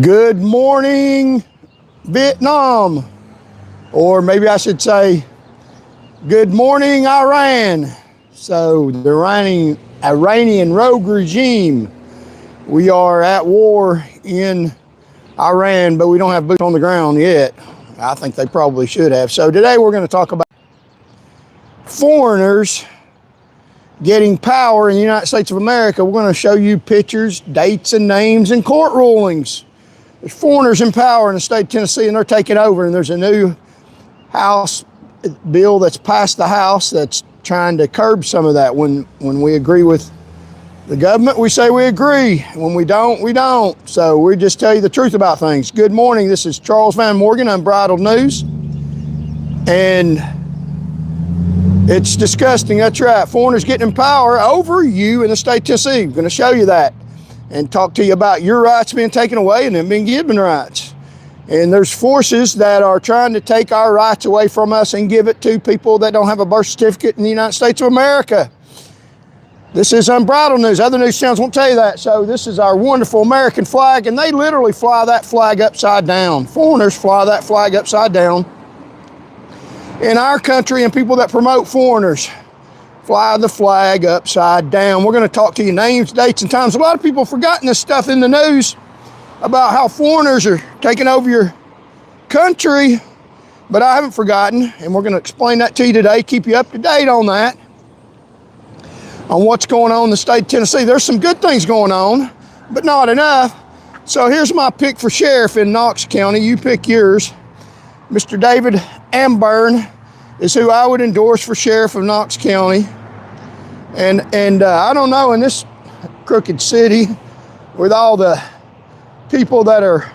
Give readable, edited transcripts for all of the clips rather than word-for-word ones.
Good morning, Vietnam. Or maybe I should say, good morning, Iran. So the Iranian rogue regime. We are at war in Iran, but we don't have boots on the ground yet. I think they probably should have. So today we're going to talk about foreigners getting power in the United States of America. We're going to show you pictures, dates, and names, and court rulings. There's foreigners in power in the state of Tennessee, and they're taking over. And there's a new House bill that's passed the House that's trying to curb some of that. When we agree with the government, we say we agree. When we don't, we don't. So we just tell you the truth about things. Good morning. This is Charles Van Morgan, Unbridled News. And it's disgusting. That's right. Foreigners getting in power over you in the state of Tennessee. I'm going to show you that and talk to you about your rights being taken away and them being given rights. And there's forces that are trying to take our rights away from us and give it to people that don't have a birth certificate in the United States of America. This is Unbridled News. Other news channels won't tell you that. So this is our wonderful American flag, and they literally fly that flag upside down. Foreigners fly that flag upside down in our country, and people that promote foreigners fly the flag upside down. We're going to talk to you names, dates, and times. A lot of people have forgotten this stuff in the news about how foreigners are taking over your country, but I haven't forgotten, and we're going to explain that to you today, keep you up to date on that, on what's going on in the state of Tennessee. There's some good things going on, but not enough. So here's my pick for sheriff in Knox County. You pick yours. Mr. David Amburn is who I would endorse for sheriff of Knox County. And I don't know, in this crooked city, with all the people that are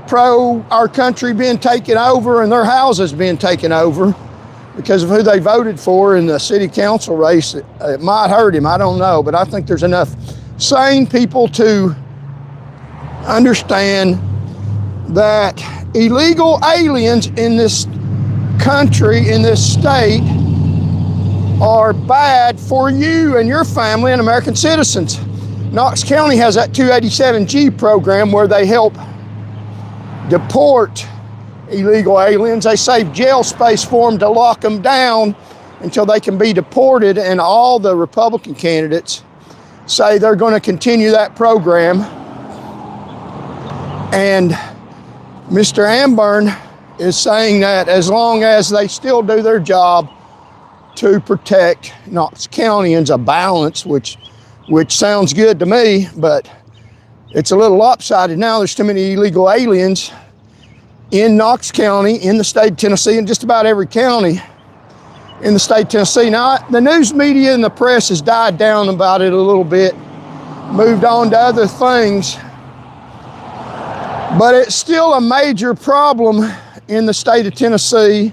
pro our country being taken over and their houses being taken over because of who they voted for in the city council race, it might hurt him. I don't know, but I think there's enough sane people to understand that illegal aliens in this country, in this state, are bad for you and your family and American citizens. Knox County has that 287G program where they help deport illegal aliens. They save jail space for them to lock them down until they can be deported, and all the Republican candidates say they're going to continue that program. And Mr. Amburn is saying that as long as they still do their job to protect Knox Countyans, a balance, which sounds good to me, but it's a little lopsided now. There's too many illegal aliens in Knox County, in the state of Tennessee, and just about every county in the state of Tennessee. Now, the news media and the press has died down about it a little bit, moved on to other things, but it's still a major problem in the state of Tennessee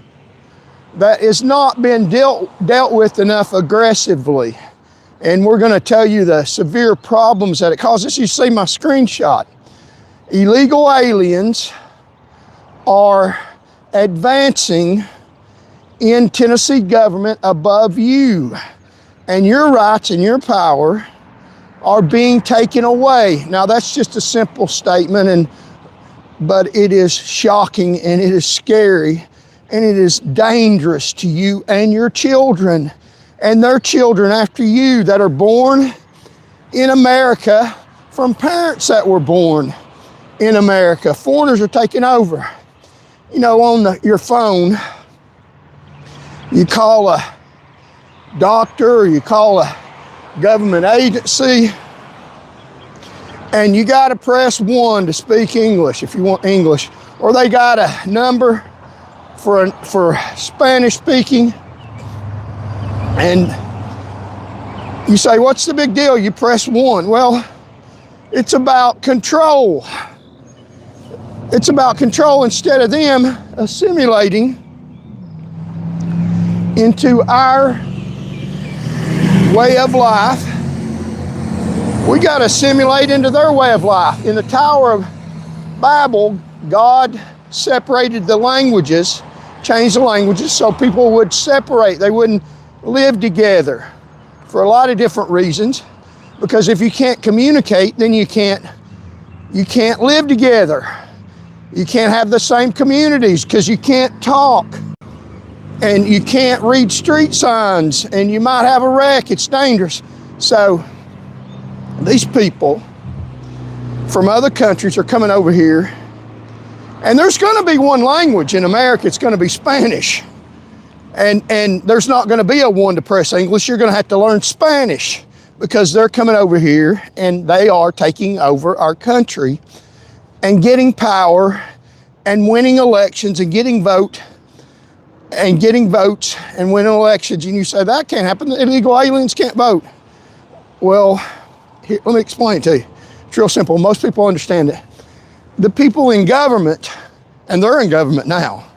that has not been dealt with enough aggressively. And we're going to tell you the severe problems that it causes. You see my screenshot. Illegal aliens are advancing in Tennessee government above you, and your rights and your power are being taken away. Now, that's just a simple statement, but it is shocking, and it is scary, and it is dangerous to you and your children and their children after you that are born in America from parents that were born in America. Foreigners are taking over. You know, on your phone, you call a doctor or you call a government agency, and you got to press 1 to speak English if you want English, or they got a number for Spanish speaking, and you say, what's the big deal? You press 1. Well, it's about control. It's about control. Instead of them assimilating into our way of life, we got to assimilate into their way of life. In the Tower of Babel, God separated the languages, changed the languages so people would separate. They wouldn't live together for a lot of different reasons, because if you can't communicate, then you can't You can't live together. You can't have the same communities because you can't talk. And you can't read street signs, and you might have a wreck. It's dangerous. So these people from other countries are coming over here, and there's going to be one language in America. It's going to be Spanish. And there's not going to be a one to press English. You're going to have to learn Spanish because they're coming over here and they are taking over our country and getting power and winning elections and getting votes and winning elections. And you say, that can't happen. Illegal aliens can't vote. Well, here, let me explain it to you. It's real simple. Most people understand it. The people in government, and they're in government now,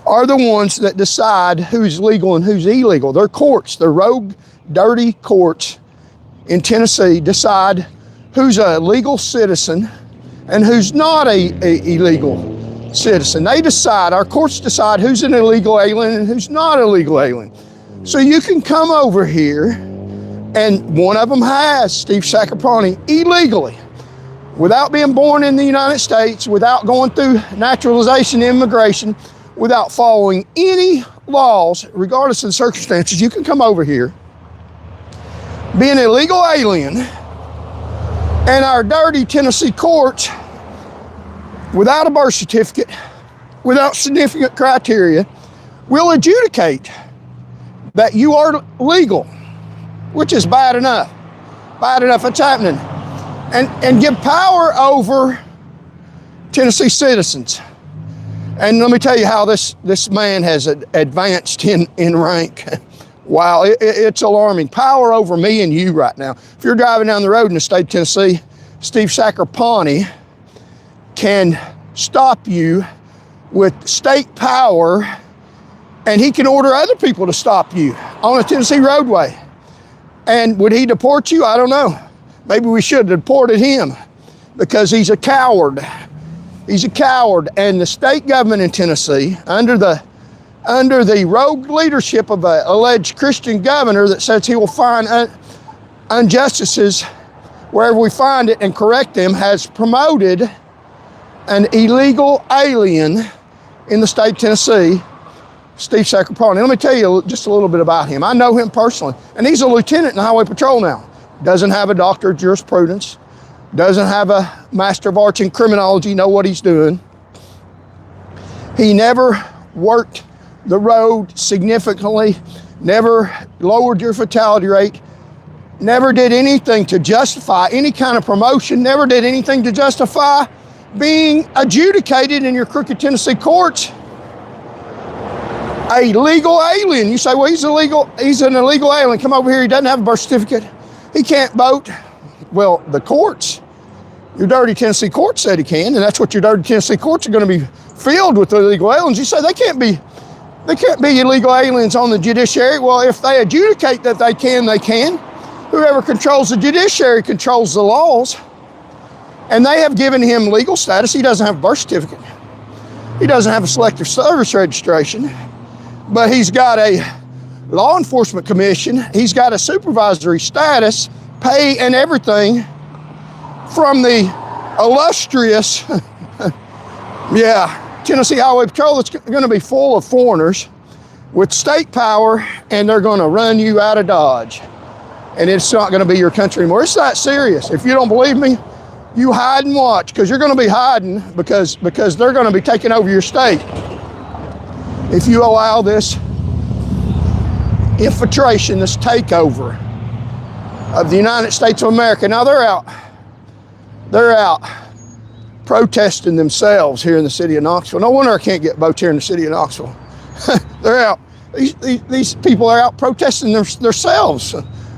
are the ones that decide who's legal and who's illegal. Their courts, the rogue, dirty courts in Tennessee decide who's a legal citizen and who's not a illegal citizen. They decide, our courts decide who's an illegal alien and who's not a legal alien. So you can come over here, and one of them has, Steve Sacropani, illegally, without being born in the United States, without going through naturalization, immigration, without following any laws, regardless of the circumstances. You can come over here, be an illegal alien, and our dirty Tennessee courts, without a birth certificate, without significant criteria, will adjudicate that you are legal, which is bad enough. Bad enough it's happening. And give power over Tennessee citizens. And let me tell you how this man has advanced in rank. Wow, it's alarming. Power over me and you right now. If you're driving down the road in the state of Tennessee, Steve Sacropani can stop you with state power, and he can order other people to stop you on a Tennessee roadway. And would he deport you? I don't know. Maybe we should have deported him because he's a coward. He's a coward. And the state government in Tennessee, under the rogue leadership of an alleged Christian governor that says he will find injustices wherever we find it and correct them, has promoted an illegal alien in the state of Tennessee, Steve Sacropani. Let me tell you just a little bit about him. I know him personally, and he's a lieutenant in the Highway Patrol now. Doesn't have a doctor of jurisprudence, doesn't have a master of arts in criminology, know what he's doing. He never worked the road significantly, never lowered your fatality rate, never did anything to justify any kind of promotion, never did anything to justify being adjudicated in your crooked Tennessee courts. A legal alien. You say, well, he's an illegal alien. Come over here, he doesn't have a birth certificate. He can't vote. Well, the courts, your dirty Tennessee courts said he can, and that's what your dirty Tennessee courts are going to be filled with illegal aliens. You say they can't be illegal aliens on the judiciary. Well, if they adjudicate that they can, they can. Whoever controls the judiciary controls the laws. And they have given him legal status. He doesn't have a birth certificate. He doesn't have a Selective Service registration, but he's got a law enforcement commission. He's got a supervisory status, pay and everything from the illustrious, Tennessee Highway Patrol. That's going to be full of foreigners with state power, and they're going to run you out of Dodge. And it's not going to be your country anymore. It's that serious. If you don't believe me, you hide and watch, because you're going to be hiding because they're going to be taking over your state if you allow this infiltration, this takeover of the United States of America. Now they're out protesting themselves here in the city of Knoxville. No wonder I can't get votes here in the city of Knoxville. They're out. These people are out protesting themselves.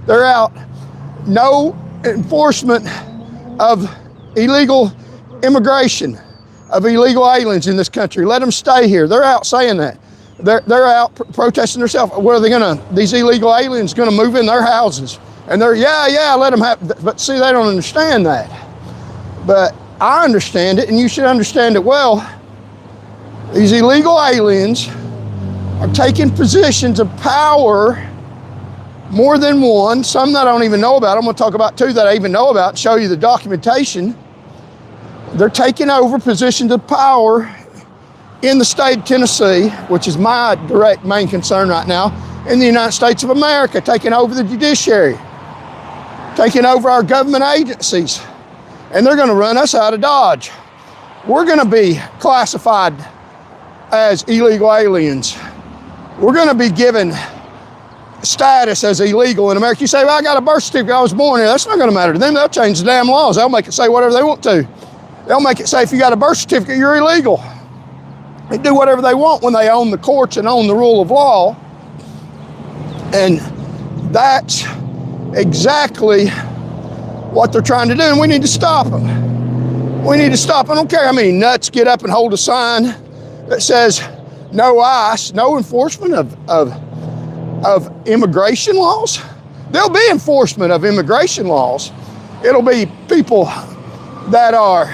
They're out. No enforcement of illegal immigration, of illegal aliens in this country. Let them stay here. They're out saying that. They're out protesting themselves. What are they these illegal aliens gonna move in their houses? And they're, let them have, but see, they don't understand that. But I understand it, and you should understand it well. These illegal aliens are taking positions of power, more than one, some that I don't even know about. I'm gonna talk about two that I even know about, show you the documentation. they're taking over positions of power in the state of Tennessee, which is my direct main concern right now, in the United States of America, taking over the judiciary, taking over our government agencies, and they're going to run us out of Dodge. We're going to be classified as illegal aliens. We're going to be given status as illegal in America. You say, well, I got a birth certificate, I was born here. That's not going to matter to them. They'll change the damn laws. They'll make it say whatever they want to. They'll make it say if you got a birth certificate, you're illegal. They do whatever they want when they own the courts and own the rule of law. And that's exactly what they're trying to do, and we need to stop them. We need to stop them. I don't care how many nuts get up and hold a sign that says no ICE, no enforcement of immigration laws. There'll be enforcement of immigration laws. It'll be people that are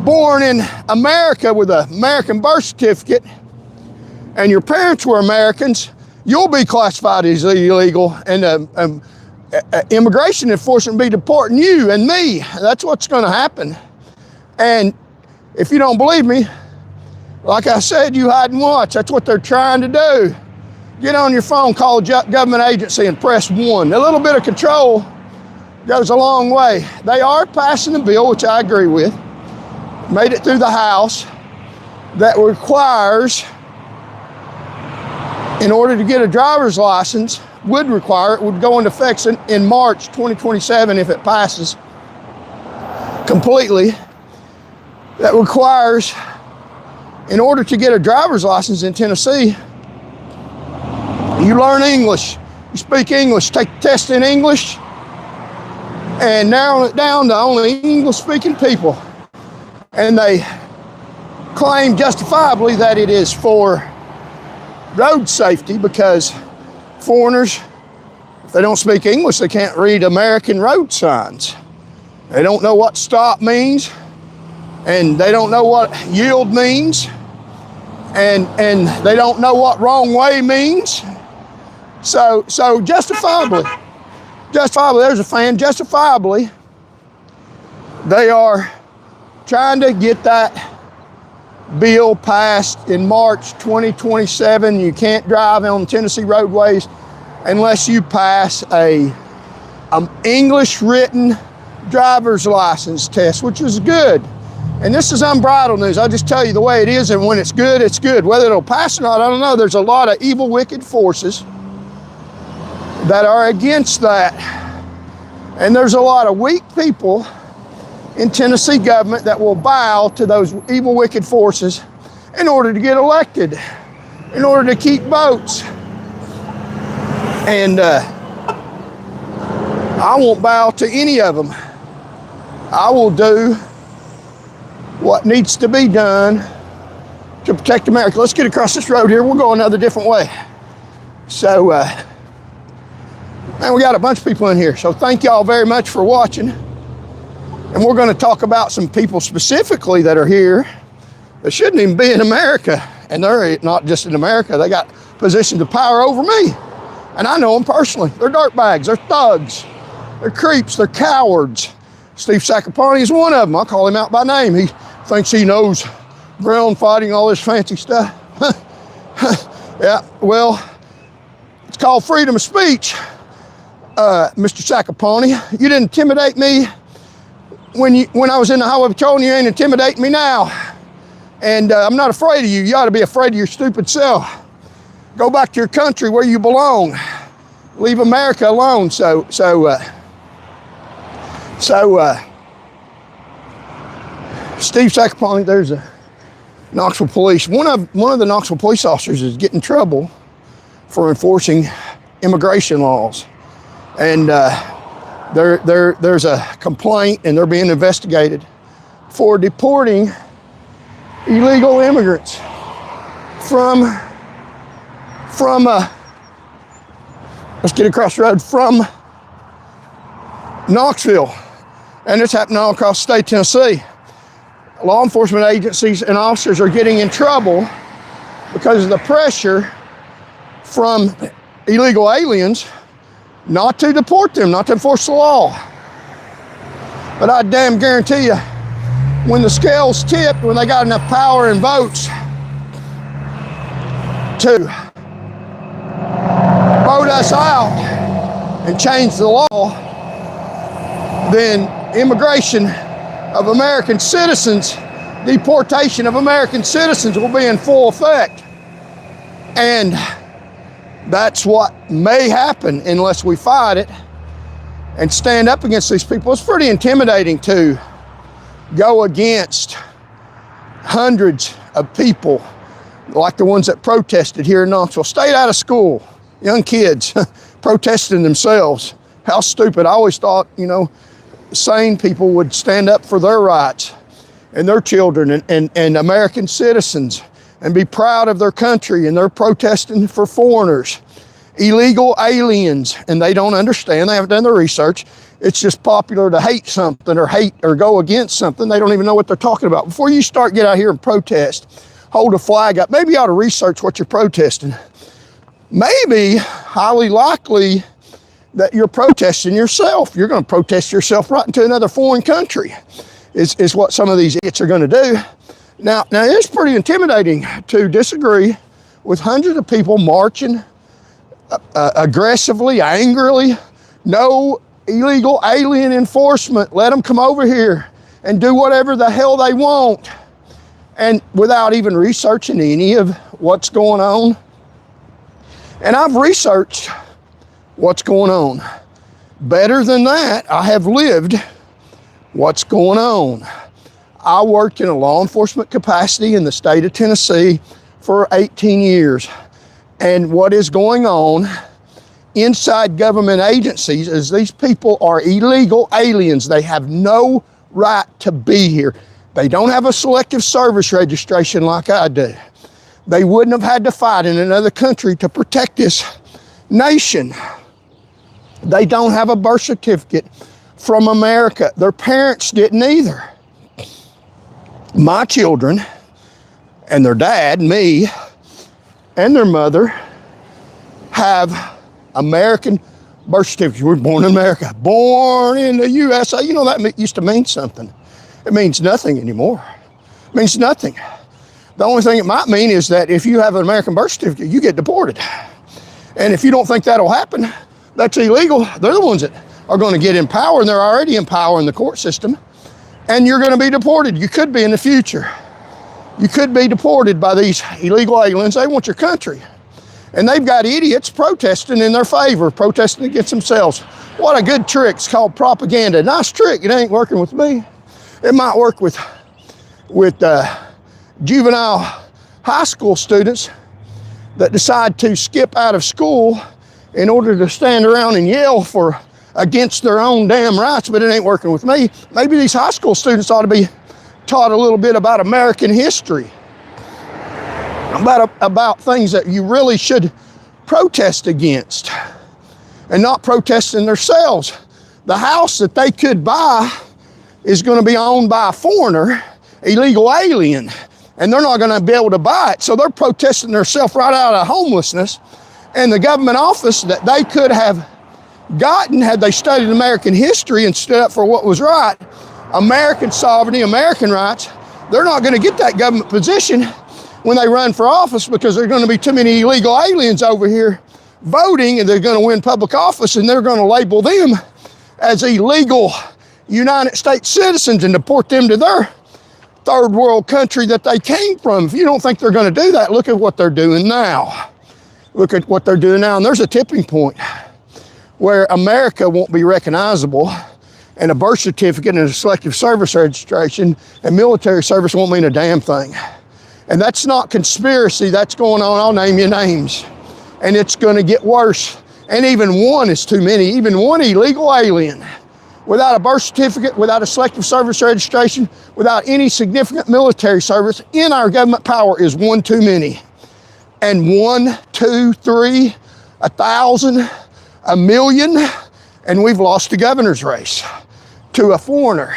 born in America with an American birth certificate and your parents were Americans. You'll be classified as illegal, and immigration enforcement will be deporting you and me. That's what's going to happen. And if you don't believe me, like I said, you hide and watch. That's what they're trying to do. Get on your phone, call a government agency and press 1. A little bit of control goes a long way. They are passing a bill, which I agree with, made it through the House, that requires, in order to get a driver's license, would go into effect in March 2027 if it passes completely. That requires, in order to get a driver's license in Tennessee, you learn English, you speak English, take the test in English, and narrow it down to only English-speaking people. And they claim justifiably that it is for road safety, because foreigners, if they don't speak English, they can't read American road signs. They don't know what stop means, and they don't know what yield means, and they don't know what wrong way means. So justifiably, there's a fan, justifiably, they are trying to get that bill passed in March 2027. You can't drive on Tennessee roadways unless you pass an English written driver's license test, which is good. And this is unbridled news. I'll just tell you the way it is, and when it's good, it's good. Whether it'll pass or not, I don't know. There's a lot of evil, wicked forces that are against that. And there's a lot of weak people in Tennessee government that will bow to those evil, wicked forces in order to get elected, in order to keep votes. And I won't bow to any of them. I will do what needs to be done to protect America. Let's get across this road here. We'll go another different way. So, man, we got a bunch of people in here. So thank y'all very much for watching. And we're going to talk about some people specifically that are here that shouldn't even be in America. And they're not just in America. They got positions of power over me. And I know them personally. They're dirtbags. They're thugs. They're creeps. They're cowards. Steve Sacapani is one of them. I'll call him out by name. He thinks he knows ground fighting, all this fancy stuff. Yeah, well, it's called freedom of speech, Mr. Sacapani. You didn't intimidate me when I was in the highway patrol, and you ain't intimidating me now. And I'm not afraid of you. You ought to be afraid of your stupid self. Go back to your country where you belong. Leave America alone. So Steve Sacapani, there's a Knoxville police. One of the Knoxville police officers is getting in trouble for enforcing immigration laws, and there's a complaint, and they're being investigated for deporting illegal immigrants from let's get across the road, from Knoxville. And it's happening all across the state of Tennessee. Law enforcement agencies and officers are getting in trouble because of the pressure from illegal aliens not to deport them, not to enforce the law. But I damn guarantee you, when the scales tipped, when they got enough power and votes to vote us out and change the law, then immigration of American citizens, deportation of American citizens will be in full effect. And that's what may happen unless we fight it and stand up against these people. It's pretty intimidating to go against hundreds of people like the ones that protested here in Knoxville. Stayed out of school, young kids protesting themselves. How stupid. I always thought, you know, sane people would stand up for their rights and their children and American citizens and be proud of their country, and they're protesting for foreigners, illegal aliens, and they don't understand. They haven't done their research. It's just popular to hate something or hate or go against something. They don't even know what they're talking about. Before you start, get out here and protest, hold a flag up. Maybe you ought to research what you're protesting. Maybe, highly likely, that you're protesting yourself. You're going to protest yourself right into another foreign country, is what some of these idiots are going to do. Now it's pretty intimidating to disagree with hundreds of people marching aggressively, angrily. No illegal alien enforcement. Let them come over here and do whatever the hell they want, and without even researching any of what's going on. And I've researched what's going on. Better than that, I have lived what's going on. I worked in a law enforcement capacity in the state of Tennessee for 18 years. And what is going on inside government agencies is these people are illegal aliens. They have no right to be here. They don't have a selective service registration like I do. They wouldn't have had to fight in another country to protect this nation. They don't have a birth certificate from America. Their parents didn't either. My children and their dad, me, and their mother have American birth certificates. We're born in America, born in the USA. You know, that used to mean something. It means nothing anymore. It means nothing. The only thing it might mean is that if you have an American birth certificate, you get deported. And if you don't think that'll happen, that's illegal. They're the ones that are going to get in power, and they're already in power in the court system. And you're going to be deported. You could be in the future. You could be deported by these illegal aliens. They want your country. And they've got idiots protesting in their favor, protesting against themselves. What a good trick. It's called propaganda. Nice trick. It ain't working with me. It might work with juvenile high school students that decide to skip out of school in order to stand around and yell against their own damn rights, but it ain't working with me. Maybe these high school students ought to be taught a little bit about American history, about things that you really should protest against and not protesting themselves. The house that they could buy is going to be owned by a foreigner, illegal alien, and they're not going to be able to buy it. So they're protesting themselves right out of homelessness, and the government office that they could have gotten had they studied American history and stood up for what was right, American sovereignty, American rights, they're not going to get that government position when they run for office, because there are going to be too many illegal aliens over here voting, and they're going to win public office, and they're going to label them as illegal United States citizens and deport them to their third world country that they came from. If you don't think they're going to do that, look at what they're doing now. Look at what they're doing now, and there's a tipping point where America won't be recognizable, and a birth certificate and a selective service registration and military service won't mean a damn thing. And that's not conspiracy, that's going on. I'll name you names. And it's going to get worse. And even one is too many. Even one illegal alien without a birth certificate, without a selective service registration, without any significant military service in our government power is one too many. And 1, 2, 3, 1,000, 1,000,000, and we've lost the governor's race to a foreigner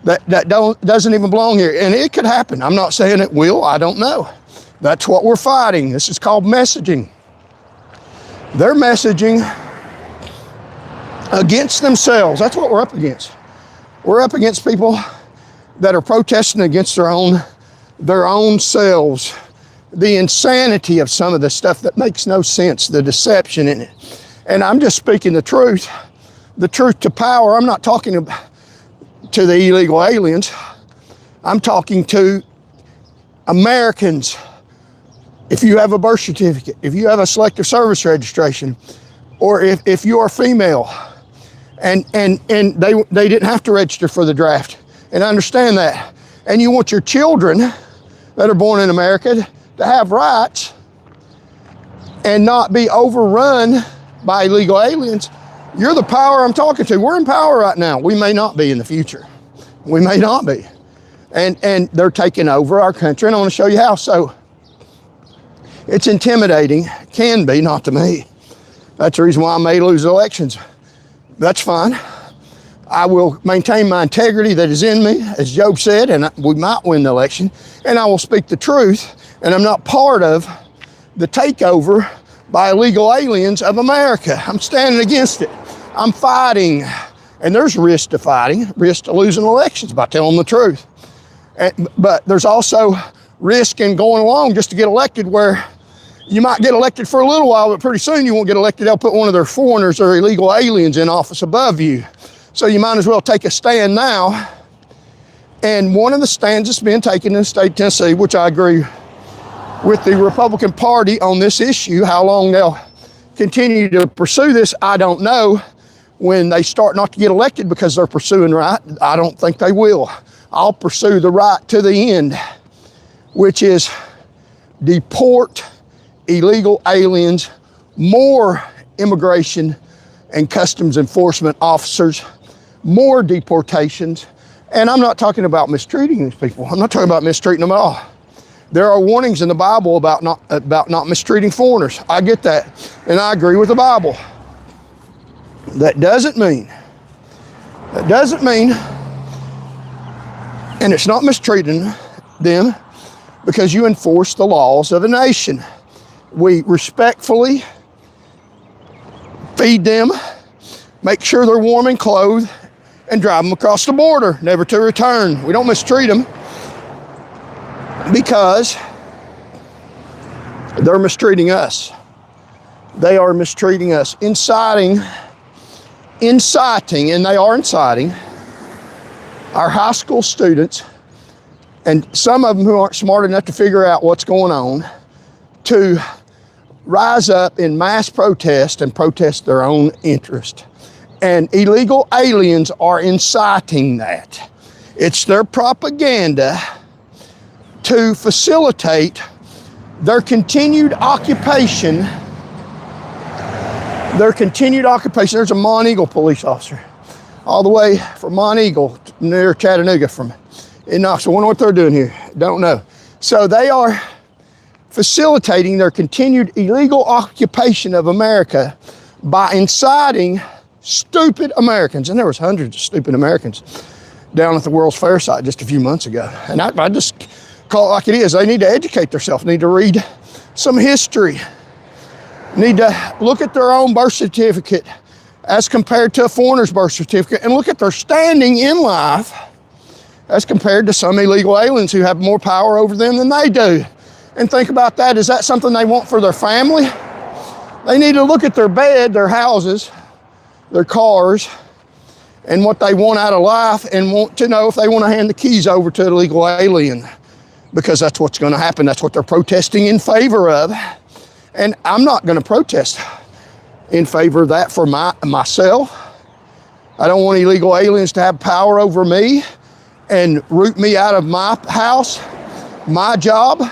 that doesn't even belong here. And it could happen. I'm not saying it will. I don't know. That's what we're fighting. This is called messaging. They're messaging against themselves. That's what we're up against. We're up against people that are protesting against their own selves. The insanity of some of the stuff that makes no sense, the deception in it. And I'm just speaking the truth to power. I'm not talking to the illegal aliens. I'm talking to Americans. If you have a birth certificate, if you have a selective service registration, or if you are female, and they didn't have to register for the draft, and I understand that, and you want your children that are born in America to have rights and not be overrun by illegal aliens, you're the power I'm talking to. We're in power right now. We may not be in the future. We may not be. And they're taking over our country, and I want to show you how. So it's intimidating, can be, not to me. That's the reason why I may lose elections. That's fine. I will maintain my integrity that is in me, as Job said, and we might win the election, and I will speak the truth, and I'm not part of the takeover by illegal aliens of America. I'm standing against it. I'm fighting, and there's risk to fighting, risk to losing elections by telling the truth. But there's also risk in going along just to get elected, where you might get elected for a little while, but pretty soon you won't get elected. They'll put one of their foreigners or illegal aliens in office above you. So you might as well take a stand now. And one of the stands that's being taken in the state of Tennessee, which I agree with the Republican Party on this issue, how long they'll continue to pursue this, I don't know. When they start not to get elected because they're pursuing right, I don't think they will. I'll pursue the right to the end, which is deport illegal aliens, more immigration and customs enforcement officers, more deportations. And I'm not talking about mistreating these people. I'm not talking about mistreating them at all. There are warnings in the Bible about not mistreating foreigners. I get that, and I agree with the Bible. That doesn't mean, and it's not mistreating them because you enforce the laws of a nation. We respectfully feed them, make sure they're warm and clothed, and drive them across the border, never to return. We don't mistreat them because they're mistreating us. They are mistreating us, inciting, and they are inciting our high school students, and some of them who aren't smart enough to figure out what's going on, to rise up in mass protest and protest their own interest. And illegal aliens are inciting that. It's their propaganda to facilitate their continued occupation. There's a Monteagle police officer all the way from Monteagle near Chattanooga in Knoxville. I wonder what they're doing here. Don't know. So they are facilitating their continued illegal occupation of America by inciting stupid Americans. And there was hundreds of stupid Americans down at the World's Fair site just a few months ago. And I just call it like it is. They need to educate themselves, need to read some history, need to look at their own birth certificate as compared to a foreigner's birth certificate, and look at their standing in life as compared to some illegal aliens who have more power over them than they do. And think about that. Is that something they want for their family? They need to look at their bed, their houses, their cars, and what they want out of life, and want to know if they want to hand the keys over to an illegal alien, because that's what's going to happen. That's what they're protesting in favor of. And I'm not going to protest in favor of that for myself. I don't want illegal aliens to have power over me and root me out of my house, my job,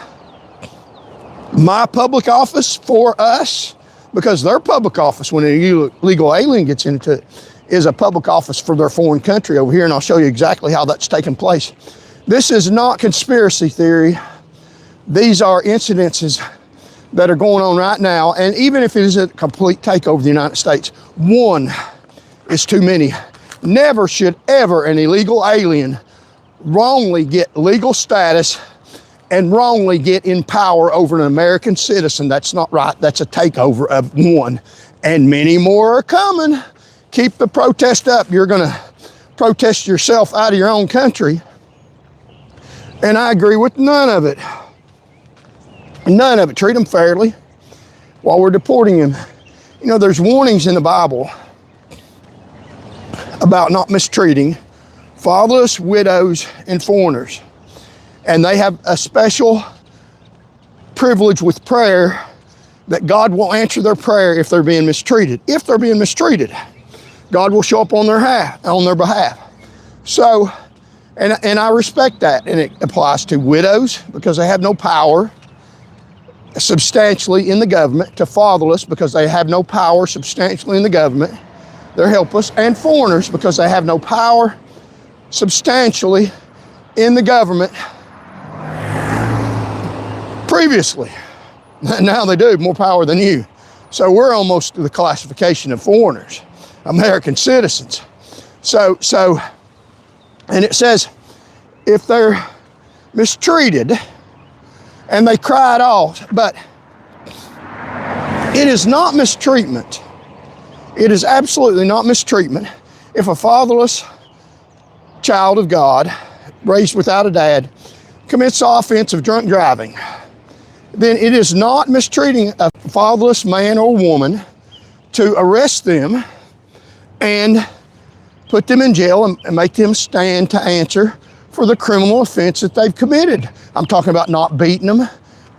my public office for us, because their public office, when an illegal alien gets into it, is a public office for their foreign country over here, and I'll show you exactly how that's taken place. This is not conspiracy theory. These are incidences that are going on right now, and even if it is a complete takeover of the United States, one is too many. Never should ever an illegal alien wrongly get legal status and wrongly get in power over an American citizen. That's not right. That's a takeover of one, and many more are coming. Keep the protest up. You're going to protest yourself out of your own country. And I agree with none of it. None of it. Treat them fairly while we're deporting them. You know, there's warnings in the Bible about not mistreating fatherless, widows, and foreigners. And they have a special privilege with prayer that God will answer their prayer if they're being mistreated. If they're being mistreated, God will show up on their behalf. So, and I respect that, and it applies to widows because they have no power substantially in the government, to fatherless because they have no power substantially in the government, they're helpless, and foreigners because they have no power substantially in the government previously. Now they do, more power than you. So we're almost to the classification of foreigners, American citizens. So, and it says, if they're mistreated and they cry it off, but it is not mistreatment. It is absolutely not mistreatment if a fatherless child of God, raised without a dad, commits the offense of drunk driving. Then it is not mistreating a fatherless man or woman to arrest them and put them in jail and make them stand to answer for the criminal offense that they've committed. I'm talking about not beating them,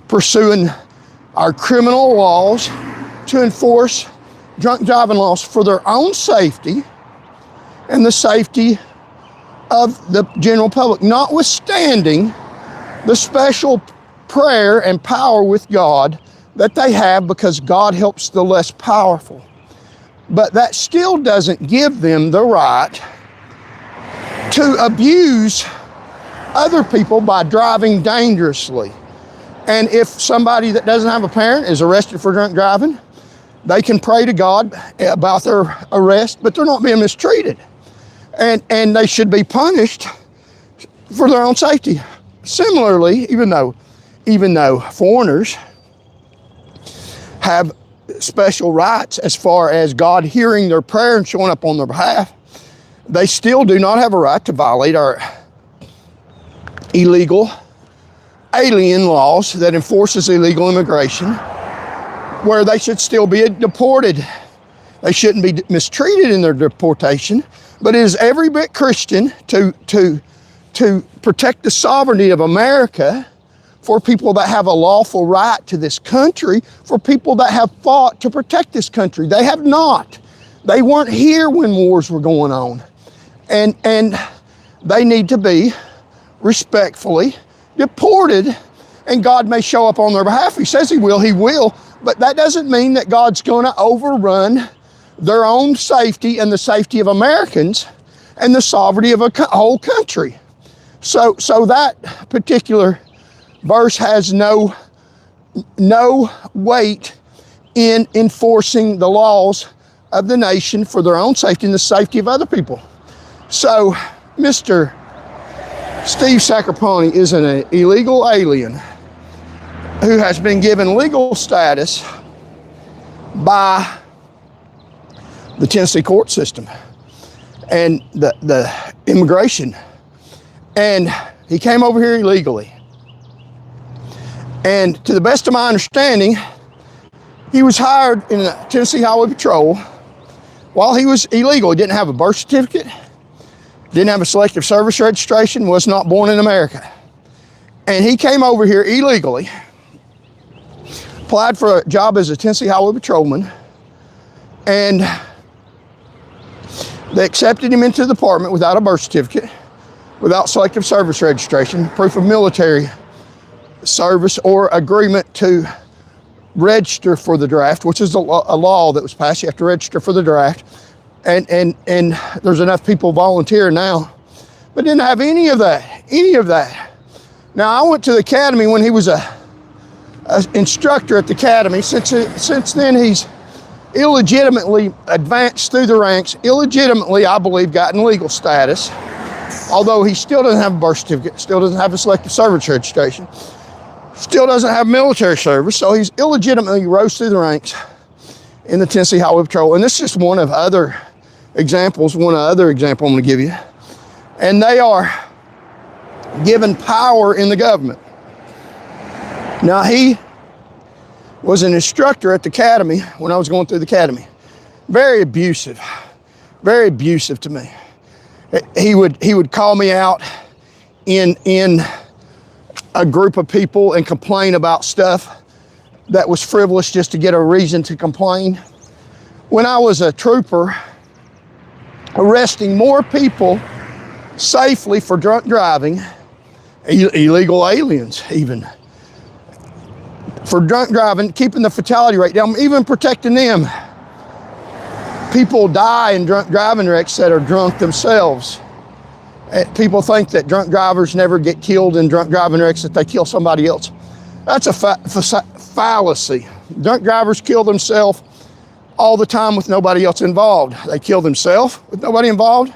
pursuing our criminal laws to enforce drunk driving laws for their own safety and the safety of the general public, notwithstanding the special prayer and power with God that they have because God helps the less powerful. But that still doesn't give them the right to abuse other people by driving dangerously. And if somebody that doesn't have a parent is arrested for drunk driving, they can pray to God about their arrest, but they're not being mistreated. And they should be punished for their own safety. Similarly, even though foreigners have special rights as far as God hearing their prayer and showing up on their behalf, they still do not have a right to violate our illegal alien laws that enforces illegal immigration, where they should still be deported. They shouldn't be mistreated in their deportation, but it is every bit Christian to protect the sovereignty of America for people that have a lawful right to this country, for people that have fought to protect this country. They have not. They weren't here when wars were going on. And they need to be respectfully deported, and God may show up on their behalf. He says he will, but that doesn't mean that God's going to overrun their own safety and the safety of Americans and the sovereignty of a whole country. So that particular verse has no weight in enforcing the laws of the nation for their own safety and the safety of other people. So Mr. Steve Sacraponi is an illegal alien who has been given legal status by the Tennessee court system and the immigration. And he came over here illegally. And to the best of my understanding, he was hired in the Tennessee Highway Patrol while he was illegal. He didn't have a birth certificate, didn't have a Selective Service registration, was not born in America. And he came over here illegally, applied for a job as a Tennessee Highway Patrolman, and they accepted him into the department without a birth certificate, without Selective Service registration, proof of military service, or agreement to register for the draft, which is a law that was passed. You have to register for the draft. And there's enough people volunteering now, but didn't have any of that. Now, I went to the academy when he was a instructor at the academy. Since then, he's illegitimately advanced through the ranks, illegitimately, I believe, gotten legal status, although he still doesn't have a birth certificate, still doesn't have a Selective Service registration, still doesn't have military service, so he's illegitimately rose through the ranks in the Tennessee Highway Patrol. And this is just one of other examples, I'm going to give you. And they are given power in the government. Now, he was an instructor at the academy when I was going through the academy. Very abusive to me. He would call me out in a group of people and complain about stuff that was frivolous just to get a reason to complain. When I was a trooper, arresting more people safely for drunk driving, illegal aliens even, for drunk driving, keeping the fatality rate down, even protecting them. People die in drunk driving wrecks that are drunk themselves. People think that drunk drivers never get killed in drunk driving wrecks, that they kill somebody else. That's a fallacy. Drunk drivers kill themselves all the time with nobody else involved. They kill themselves with nobody involved.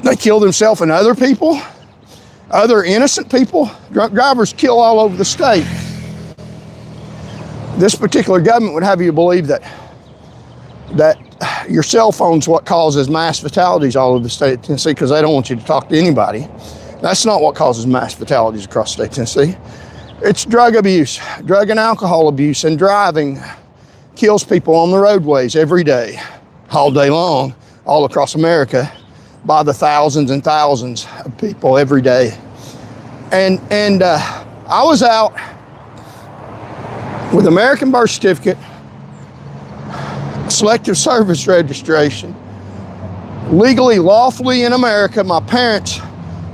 They kill themselves and other people, other innocent people. Drunk drivers kill all over the state. This particular government would have you believe that your cell phone's what causes mass fatalities all over the state of Tennessee, because they don't want you to talk to anybody. That's not what causes mass fatalities across the state of Tennessee. It's drug abuse, drug and alcohol abuse, and driving kills people on the roadways every day, all day long, all across America, by the thousands and thousands of people every day. And I was out with American birth certificate, Selective Service registration, legally, lawfully in America. My parents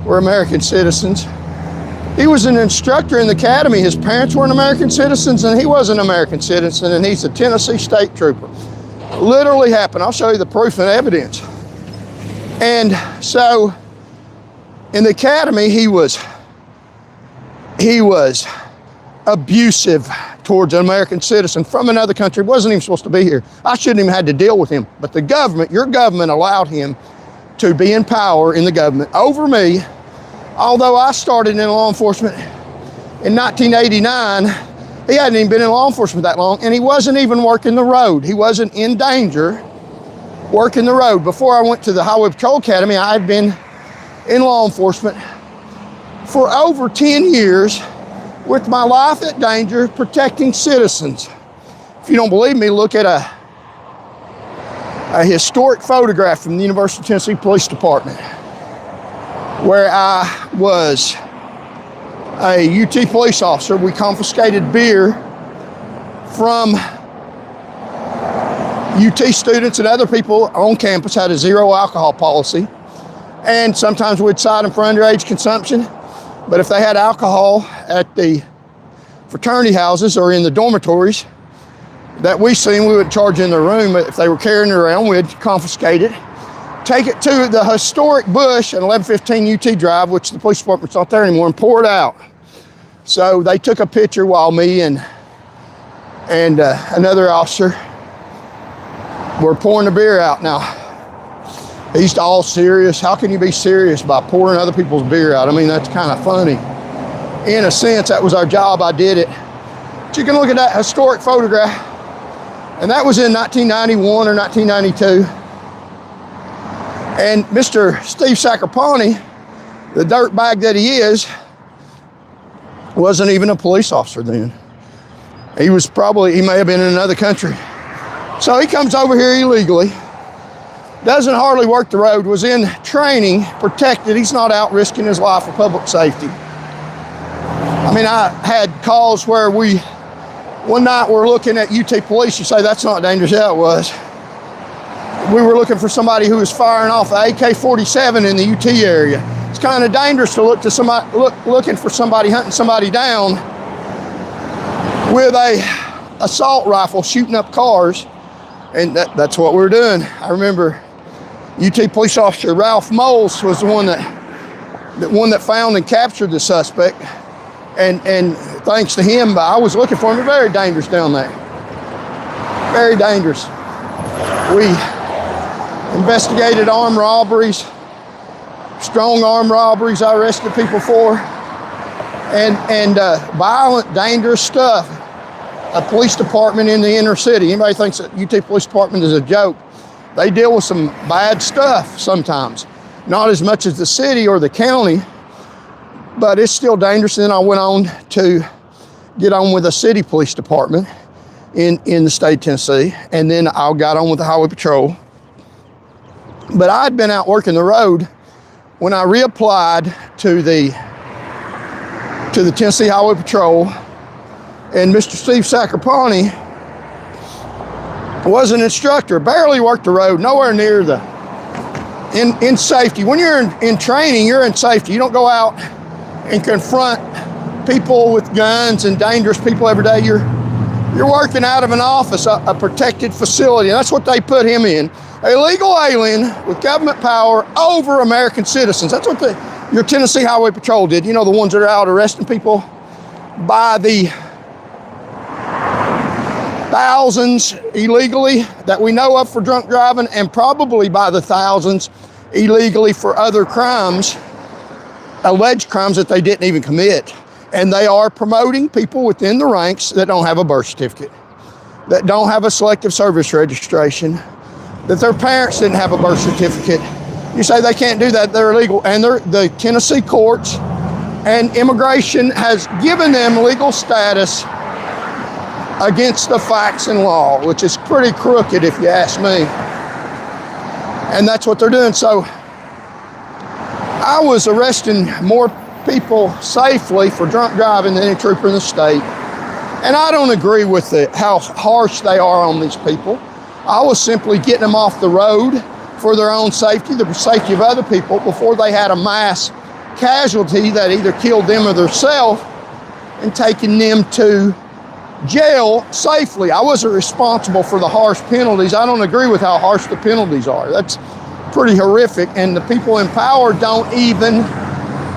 were American citizens. He was an instructor in the academy. His parents were American citizens, and he was an American citizen, and he's a Tennessee state trooper. Literally happened. I'll show you the proof and evidence. And so in the academy, he was abusive towards an American citizen from another country. Wasn't even supposed to be here. I shouldn't even had to deal with him. But the government, your government, allowed him to be in power in the government over me. Although I started in law enforcement in 1989, he hadn't even been in law enforcement that long, and he wasn't even working the road. He wasn't in danger working the road. Before I went to the Highway Patrol Academy, I had been in law enforcement for over 10 years, with my life at danger, protecting citizens. If you don't believe me, look at a historic photograph from the University of Tennessee Police Department, where I was a UT police officer. We confiscated beer from UT students and other people on campus, had a zero alcohol policy. And sometimes we'd cite them for underage consumption. But if they had alcohol at the fraternity houses or in the dormitories that we seen, we would charge in their room. If they were carrying it around, we'd confiscate it, take it to the historic bush at 1115 UT Drive, which the police department's not there anymore, and pour it out. So they took a picture while me and another officer were pouring the beer out. Now, he's all serious. How can you be serious by pouring other people's beer out? I mean, that's kind of funny. In a sense, that was our job. I did it. But you can look at that historic photograph, and that was in 1991 or 1992. And Mr. Steve Sacrapani, the dirtbag that he is, wasn't even a police officer then. He may have been in another country. So he comes over here illegally, doesn't hardly work the road, was in training, protected. He's not out risking his life for public safety. I mean, I had calls where one night we're looking at UT police. You say, that's not dangerous. Yeah, it was. We were looking for somebody who was firing off an AK-47 in the UT area. It's kind of dangerous to look to somebody, looking for somebody, hunting somebody down with a assault rifle, shooting up cars. And that's what we're doing. I remember UT police officer Ralph Moles was the one that found and captured the suspect. And thanks to him, I was looking for him. Very dangerous down there. Very dangerous. We investigated armed robberies, strong armed robberies I arrested people for, and violent, dangerous stuff. A police department in the inner city. Anybody thinks that UT Police Department is a joke? They deal with some bad stuff sometimes. Not as much as the city or the county, but it's still dangerous. And then I went on to get on with the city police department in the state of Tennessee, and then I got on with the highway patrol. But I'd been out working the road when I reapplied to the Tennessee Highway Patrol, and Mr. Steve Sacrapani was an instructor, barely worked the road, nowhere near the, in safety. When you're in training, you're in safety. You don't go out and confront people with guns and dangerous people every day. You're working out of an office, a protected facility, and that's what they put him in. A illegal alien with government power over American citizens. That's what your Tennessee Highway Patrol did. You know, the ones that are out arresting people by the thousands illegally that we know of for drunk driving, and probably by the thousands illegally for other crimes, alleged crimes that they didn't even commit. And they are promoting people within the ranks that don't have a birth certificate, that don't have a Selective Service registration, that their parents didn't have a birth certificate. You say they can't do that, they're illegal. And the Tennessee courts and immigration has given them legal status against the facts and law, which is pretty crooked if you ask me. And that's what they're doing. So I was arresting more people safely for drunk driving than any trooper in the state. And I don't agree with how harsh they are on these people. I was simply getting them off the road for their own safety, the safety of other people, before they had a mass casualty that either killed them or themselves, and taking them to jail safely. I wasn't responsible for the harsh penalties. I don't agree with how harsh the penalties are. That's pretty horrific, and the people in power don't even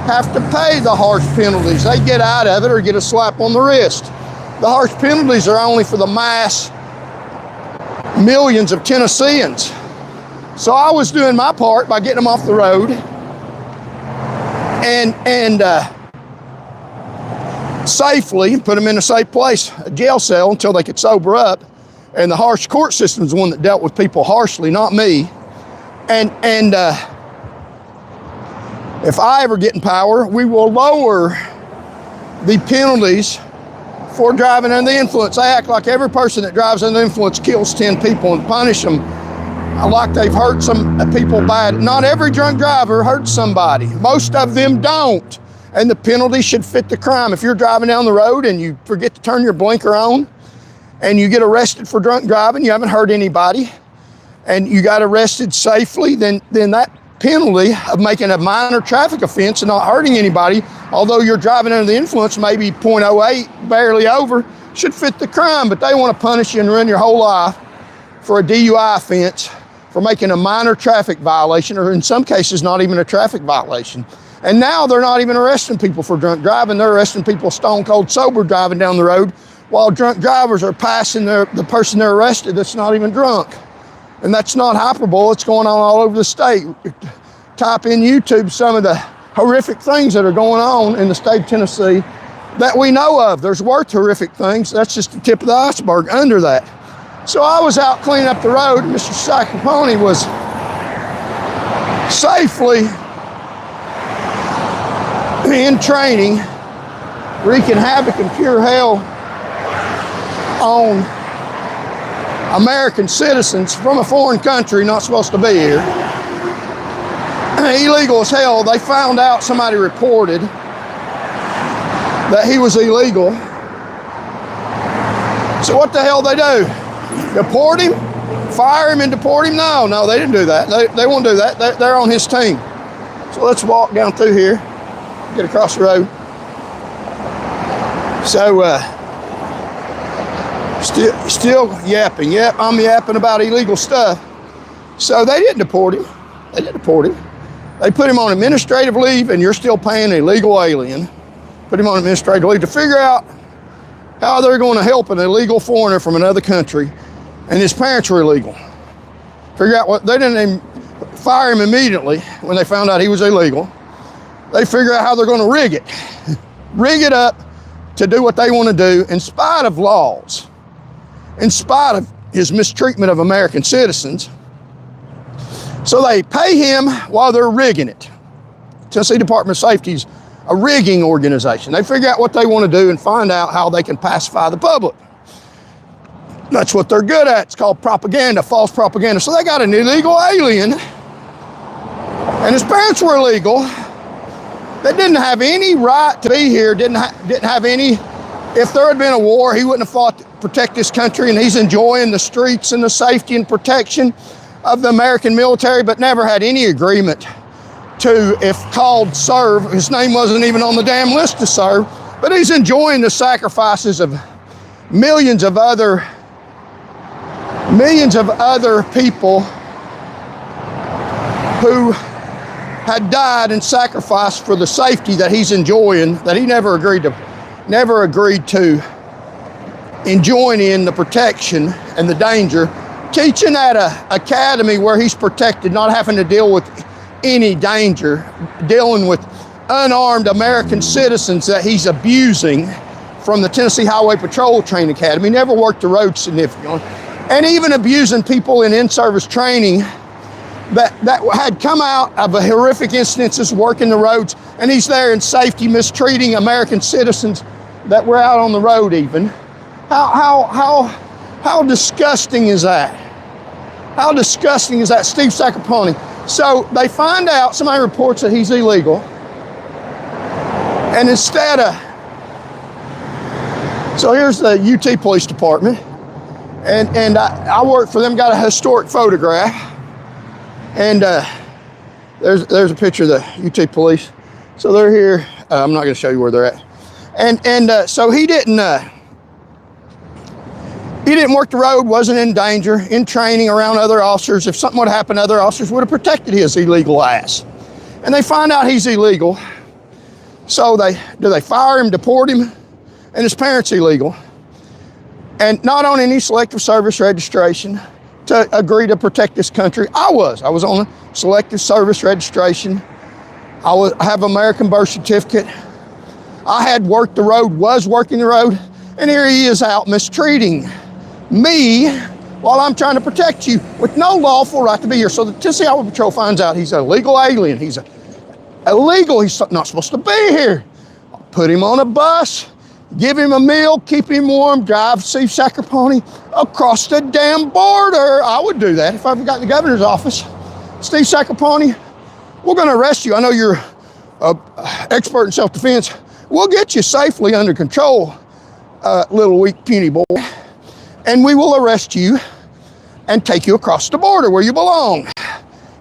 have to pay the harsh penalties. They get out of it or get a slap on the wrist. The harsh penalties are only for the mass millions of Tennesseans. So I was doing my part by getting them off the road and safely put them in a safe place, a jail cell, until they could sober up. And the harsh court system is the one that dealt with people harshly, not me. And if I ever get in power, we will lower the penalties for driving under the influence. They act like every person that drives under the influence kills 10 people and punish them like they've hurt some people bad. Not every drunk driver hurts somebody. Most of them don't. And the penalty should fit the crime. If you're driving down the road and you forget to turn your blinker on and you get arrested for drunk driving, you haven't hurt anybody, and you got arrested safely, then that penalty of making a minor traffic offense and not hurting anybody, although you're driving under the influence, maybe 0.08, barely over, should fit the crime. But they want to punish you and ruin your whole life for a DUI offense, for making a minor traffic violation, or in some cases not even a traffic violation. And now they're not even arresting people for drunk driving. They're arresting people stone cold sober driving down the road, while drunk drivers are passing the person they're arrested that's not even drunk. And that's not hyperbole. It's going on all over the state. Type in YouTube some of the horrific things that are going on in the state of Tennessee that we know of. There's worse horrific things. That's just the tip of the iceberg under that. So I was out cleaning up the road, and Mr. Sacrapani was safely in training, wreaking havoc and pure hell on American citizens from a foreign country not supposed to be here. Illegal as hell. They found out, somebody reported that he was illegal. So what the hell they do? Deport him? Fire him and deport him? No, they didn't do that. They won't do that. They're on his team. So let's walk down through here, get across the road. So, still yapping. Yep, I'm yapping about illegal stuff. So they didn't deport him. They put him on administrative leave, and you're still paying an illegal alien. Put him on administrative leave to figure out how they're going to help an illegal foreigner from another country, and his parents were illegal. Figure out what, they didn't even fire him immediately when they found out he was illegal. They figure out how they're going to rig it up to do what they want to do in spite of laws, in spite of his mistreatment of American citizens. So they pay him while they're rigging it. Tennessee Department of Safety's a rigging organization. They figure out what they want to do and find out how they can pacify the public. That's what they're good at. It's called propaganda, false propaganda. So they got an illegal alien, and his parents were illegal. They didn't have any right to be here, didn't have any. If there had been a war, he wouldn't have fought to protect this country, and he's enjoying the streets and the safety and protection of the American military, but never had any agreement to, if called, serve. His name wasn't even on the damn list to serve, but he's enjoying the sacrifices of millions of other people who had died and sacrificed for the safety that he's enjoying, that he never agreed to enjoying in the protection and the danger. Teaching at an academy where he's protected, not having to deal with any danger, dealing with unarmed American citizens that he's abusing from the Tennessee Highway Patrol Training Academy. Never worked the road significantly. And even abusing people in in-service training that had come out of a horrific instances working the roads, and he's there in safety mistreating American citizens that were out on the road even. How disgusting is that? How disgusting is that, Steve Sacapone? So they find out, somebody reports that he's illegal, and instead of, so here's the UT Police Department, and I work for them, got a historic photograph, and there's a picture of the UT Police. So they're here. I'm not going to show you where they're at. And so he didn't work the road, wasn't in danger, in training around other officers. If something would have happened, other officers would have protected his illegal ass. And they find out he's illegal. So do they fire him, deport him, and his parents illegal, and not on any selective service registration to agree to protect this country. I was on a selective service registration. I have American birth certificate. I had worked the road, was working the road, and here he is out mistreating me while I'm trying to protect you with no lawful right to be here. So the Tennessee Highway Patrol finds out he's an illegal alien. He's illegal. He's not supposed to be here. I'll put him on a bus, give him a meal, keep him warm, drive Steve Sacapone across the damn border. I would do that if I got in the governor's office. Steve Sacapone, we're going to arrest you. I know you're an expert in self-defense. We'll get you safely under control, little weak puny boy, and we will arrest you and take you across the border where you belong.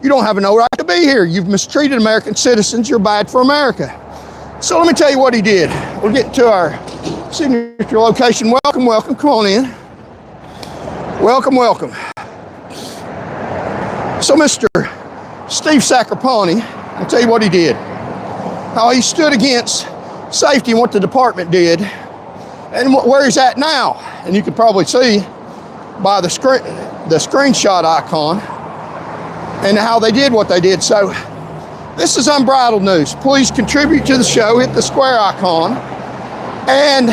You don't have no right to be here. You've mistreated American citizens. You're bad for America. So let me tell you what he did. We're getting to our signature location. Welcome, welcome. Come on in. Welcome, welcome. So Mr. Steve Sacapone, I'll tell you what he did. How he stood against safety and what the department did, and where he's at now. And you can probably see by the screenshot icon and how they did what they did. So this is unbridled news. Please contribute to the show, hit the square icon, and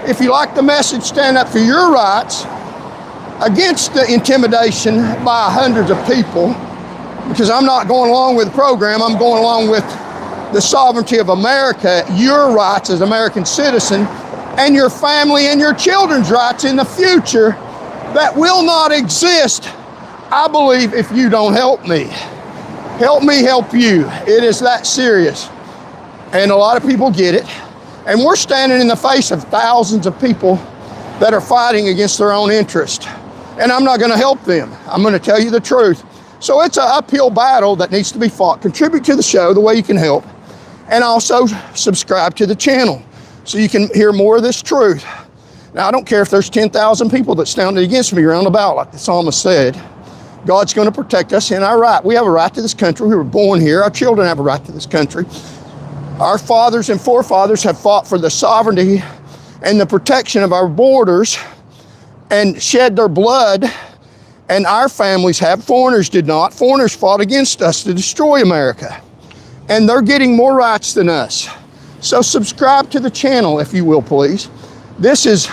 if you like the message, stand up for your rights against the intimidation by hundreds of people, because I'm not going along with the program. I'm going along with the sovereignty of America, your rights as an American citizen, and your family and your children's rights in the future that will not exist, I believe, if you don't help me. Help me help you. It is that serious. And a lot of people get it. And we're standing in the face of thousands of people that are fighting against their own interest. And I'm not going to help them. I'm going to tell you the truth. So it's an uphill battle that needs to be fought. Contribute to the show the way you can help. And also subscribe to the channel so you can hear more of this truth. Now, I don't care if there's 10,000 people that stand against me around about, like the psalmist said. God's going to protect us in our right. We have a right to this country. We were born here. Our children have a right to this country. Our fathers and forefathers have fought for the sovereignty and the protection of our borders and shed their blood, and our families have. Foreigners did not. Foreigners fought against us to destroy America, and they're getting more rights than us. So subscribe to the channel, if you will, please. This is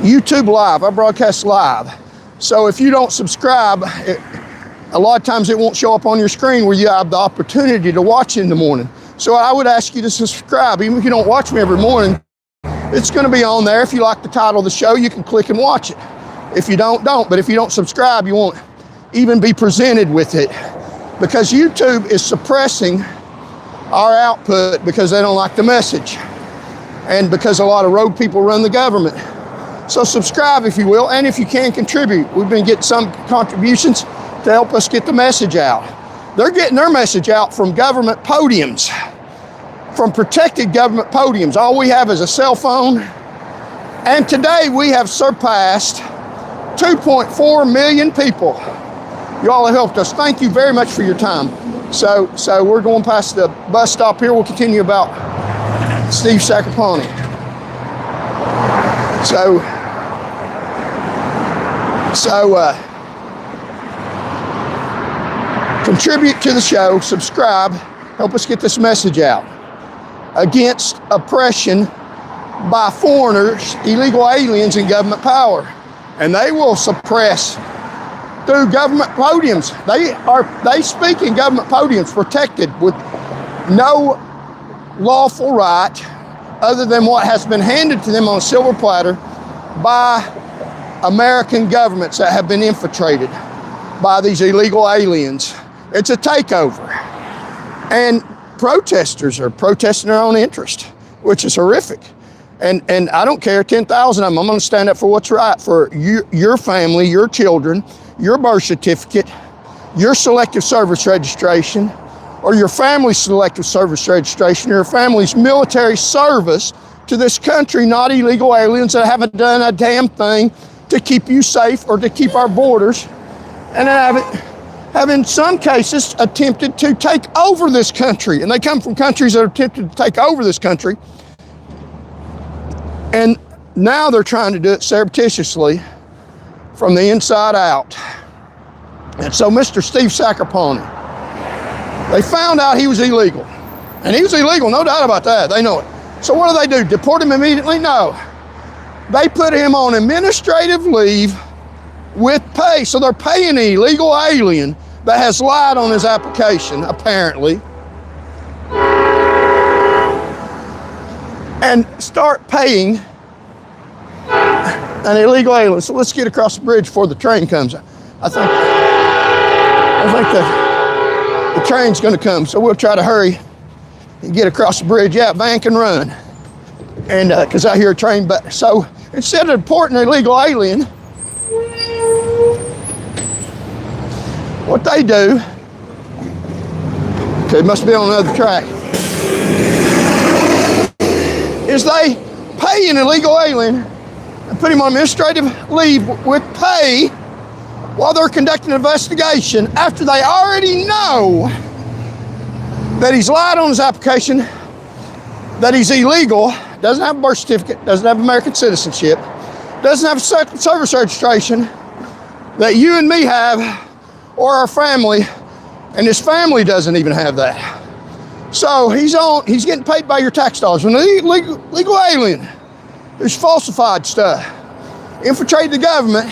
YouTube Live. I broadcast live. So if you don't subscribe, a lot of times it won't show up on your screen where you have the opportunity to watch in the morning. So I would ask you to subscribe. Even if you don't watch me every morning, it's going to be on there. If you like the title of the show, you can click and watch it. If you don't. But if you don't subscribe, you won't even be presented with it, because YouTube is suppressing our output because they don't like the message, and because a lot of rogue people run the government. So subscribe if you will, and if you can contribute. We've been getting some contributions to help us get the message out. They're getting their message out from government podiums, from protected government podiums. All we have is a cell phone. And today we have surpassed 2.4 million people. You all have helped us. Thank you very much for your time. So we're going past the bus stop here. We'll continue about Steve Sacapone. So contribute to the show, subscribe, help us get this message out against oppression by foreigners, illegal aliens in government power. And they will suppress through government podiums. They speak in government podiums protected with no lawful right other than what has been handed to them on a silver platter by American governments that have been infiltrated by these illegal aliens. It's a takeover. And protesters are protesting their own interest, which is horrific. And I don't care, 10,000 of them, I'm going to stand up for what's right for your family, your children, your birth certificate, your selective service registration, or your family's selective service registration, or your family's military service to this country, not illegal aliens that haven't done a damn thing to keep you safe or to keep our borders, and have in some cases attempted to take over this country. And they come from countries that are attempted to take over this country. And now they're trying to do it surreptitiously from the inside out. And so Mr. Steve Sacapone, they found out he was illegal. And he was illegal, no doubt about that. They know it. So what do? Deport him immediately? No. They put him on administrative leave with pay. So they're paying an illegal alien that has lied on his application, apparently, and start paying an illegal alien. So let's get across the bridge before the train comes. I think the train's going to come, so we'll try to hurry and get across the bridge. Yeah, van can run, and because I hear a train. But so instead of deporting an illegal alien, what they do, okay, it must be on another track, is they pay an illegal alien and put him on administrative leave with pay while they're conducting an investigation after they already know that he's lied on his application, that he's illegal, doesn't have a birth certificate, doesn't have American citizenship, doesn't have a service registration that you and me have, or our family, and his family doesn't even have that. So he's getting paid by your tax dollars. When the legal alien who's falsified stuff, infiltrated the government,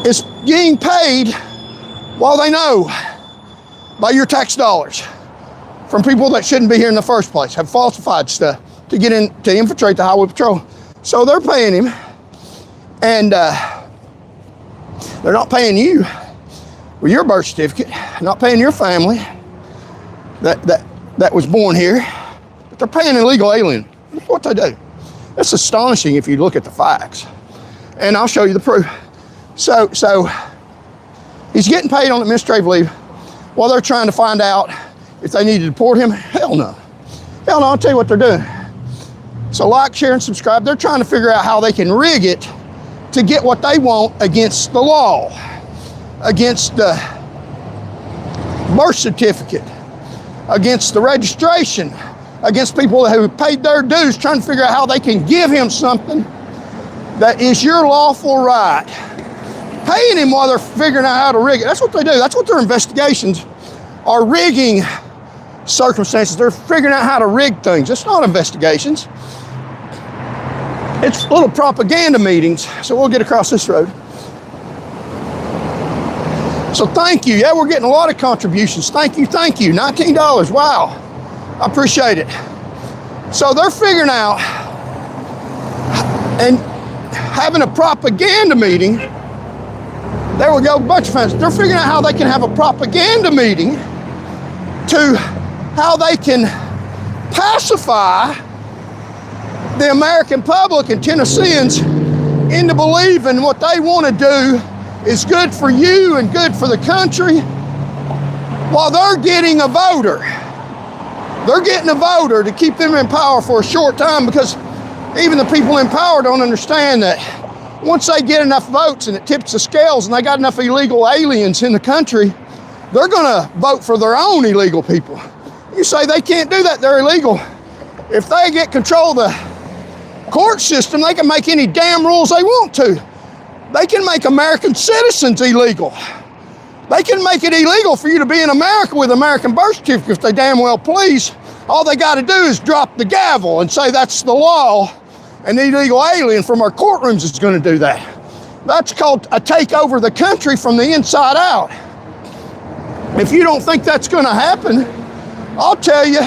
is getting paid while they know by your tax dollars from people that shouldn't be here in the first place, have falsified stuff to get in, to infiltrate the highway patrol. So they're paying him, and they're not paying you with your birth certificate, not paying your family that was born here, but they're paying an illegal alien. That's what they do. That's astonishing if you look at the facts. And I'll show you the proof. So he's getting paid on administrative leave while they're trying to find out if they need to deport him. Hell no. Hell no, I'll tell you what they're doing. So like, share, and subscribe. They're trying to figure out how they can rig it to get what they want against the law, against the birth certificate, against the registration, against people who paid their dues, trying to figure out how they can give him something that is your lawful right. Paying him while they're figuring out how to rig it. That's what they do. That's what their investigations are, rigging circumstances. They're figuring out how to rig things. It's not investigations. It's little propaganda meetings. So we'll get across this road. So thank you. Yeah, we're getting a lot of contributions. Thank you. $19. Wow. I appreciate it. So they're figuring out, and having a propaganda meeting, there we go, a bunch of fans. They're figuring out how they can have a propaganda meeting to how they can pacify the American public and Tennesseans into believing what they want to do is good for you and good for the country, while they're getting a voter. They're getting a voter to keep them in power for a short time, because even the people in power don't understand that once they get enough votes and it tips the scales and they got enough illegal aliens in the country, they're gonna vote for their own illegal people. You say they can't do that, they're illegal. If they get control of the court system, they can make any damn rules they want to. They can make American citizens illegal. They can make it illegal for you to be in America with American birth certificate if they damn well please. All they got to do is drop the gavel and say that's the law, and the illegal alien from our courtrooms is going to do that. That's called a takeover of the country from the inside out. If you don't think that's going to happen, I'll tell you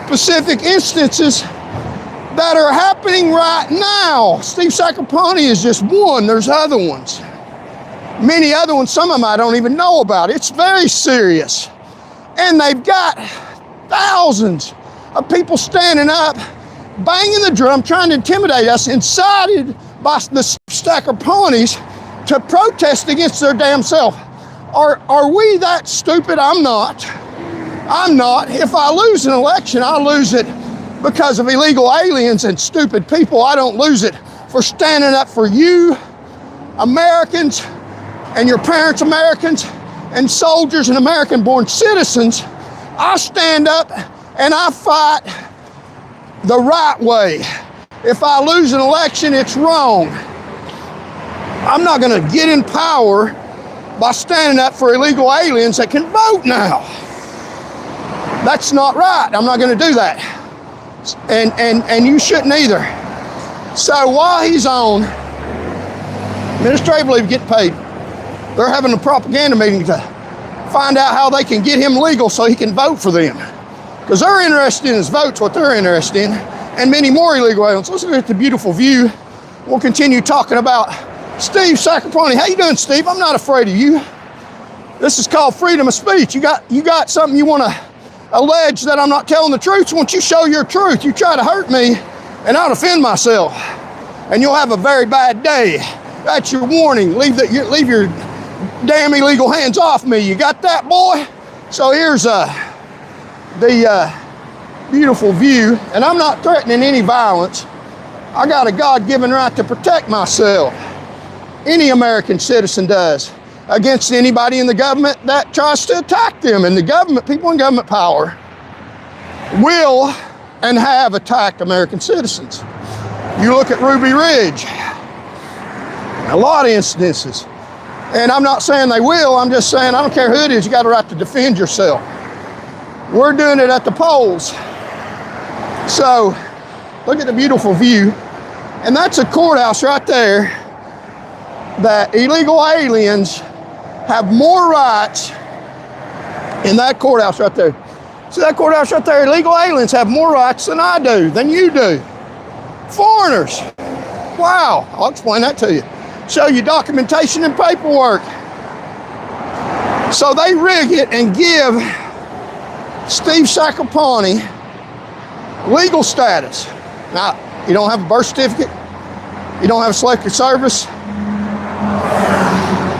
specific instances that are happening right now. Steve Sacropani is just one. There's other ones. Many other ones, some of them I don't even know about. It's very serious. And they've got thousands of people standing up, banging the drum, trying to intimidate us, incited by the Sacropanis to protest against their damn self. Are we that stupid? I'm not. I'm not. If I lose an election, I lose it because of illegal aliens and stupid people. I don't lose it for standing up for you, Americans, and your parents, Americans, and soldiers and American-born citizens. I stand up and I fight the right way. If I lose an election, it's wrong. I'm not going to get in power by standing up for illegal aliens that can vote now. That's not right. I'm not going to do that. And you shouldn't either. So while he's on administrative leave, get paid, they're having a propaganda meeting to find out how they can get him legal so he can vote for them. Because they're interested in his votes, what they're interested in, and many more illegal aliens. Let's look at the beautiful view. We'll continue talking about Steve Sacropani. How you doing, Steve? I'm not afraid of you. This is called freedom of speech. You got something you want to allege that I'm not telling the truth. So once you show your truth, you try to hurt me, and I'll defend myself, and you'll have a very bad day. That's your warning. Leave your damn illegal hands off me. You got that, boy? So here's the beautiful view, and I'm not threatening any violence. I got a God-given right to protect myself. Any American citizen does, against anybody in the government that tries to attack them. And the government, people in government power, will and have attacked American citizens. You look at Ruby Ridge, a lot of instances. And I'm not saying they will, I'm just saying I don't care who it is, you got a right to defend yourself. We're doing it at the polls. So, look at the beautiful view. And that's a courthouse right there that illegal aliens have more rights in that courthouse right there. See that courthouse right there? Illegal aliens have more rights than I do, than you do. Foreigners. Wow, I'll explain that to you. Show you documentation and paperwork. So they rig it and give Steve Sacropani legal status. Now, you don't have a birth certificate, you don't have a Selective Service,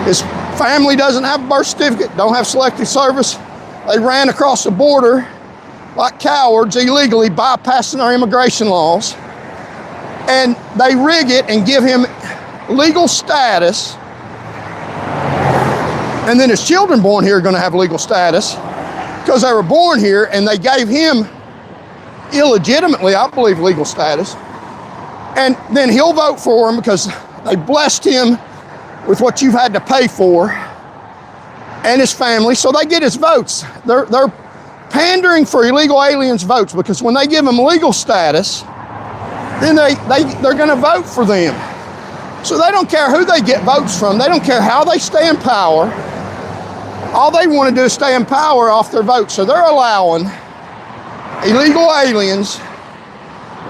his family doesn't have a birth certificate, don't have Selective Service. They ran across the border like cowards, illegally bypassing our immigration laws. And they rig it and give him legal status. And then his children born here are going to have legal status because they were born here, and they gave him illegitimately, I believe, legal status. And then he'll vote for him because they blessed him with what you've had to pay for, and his family, so they get his votes. They're pandering for illegal aliens' votes, because when they give them legal status, then they're going to vote for them. So they don't care who they get votes from. They don't care how they stay in power. All they want to do is stay in power off their votes. So they're allowing illegal aliens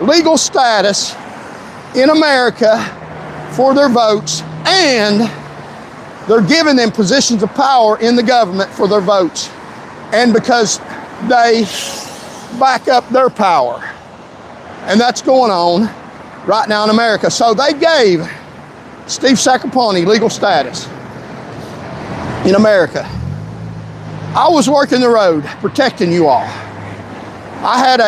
legal status in America for their votes, and they're giving them positions of power in the government for their votes, and because they back up their power. And that's going on right now in America. So they gave Steve Sacapone legal status in America. I was working the road, protecting you all. I had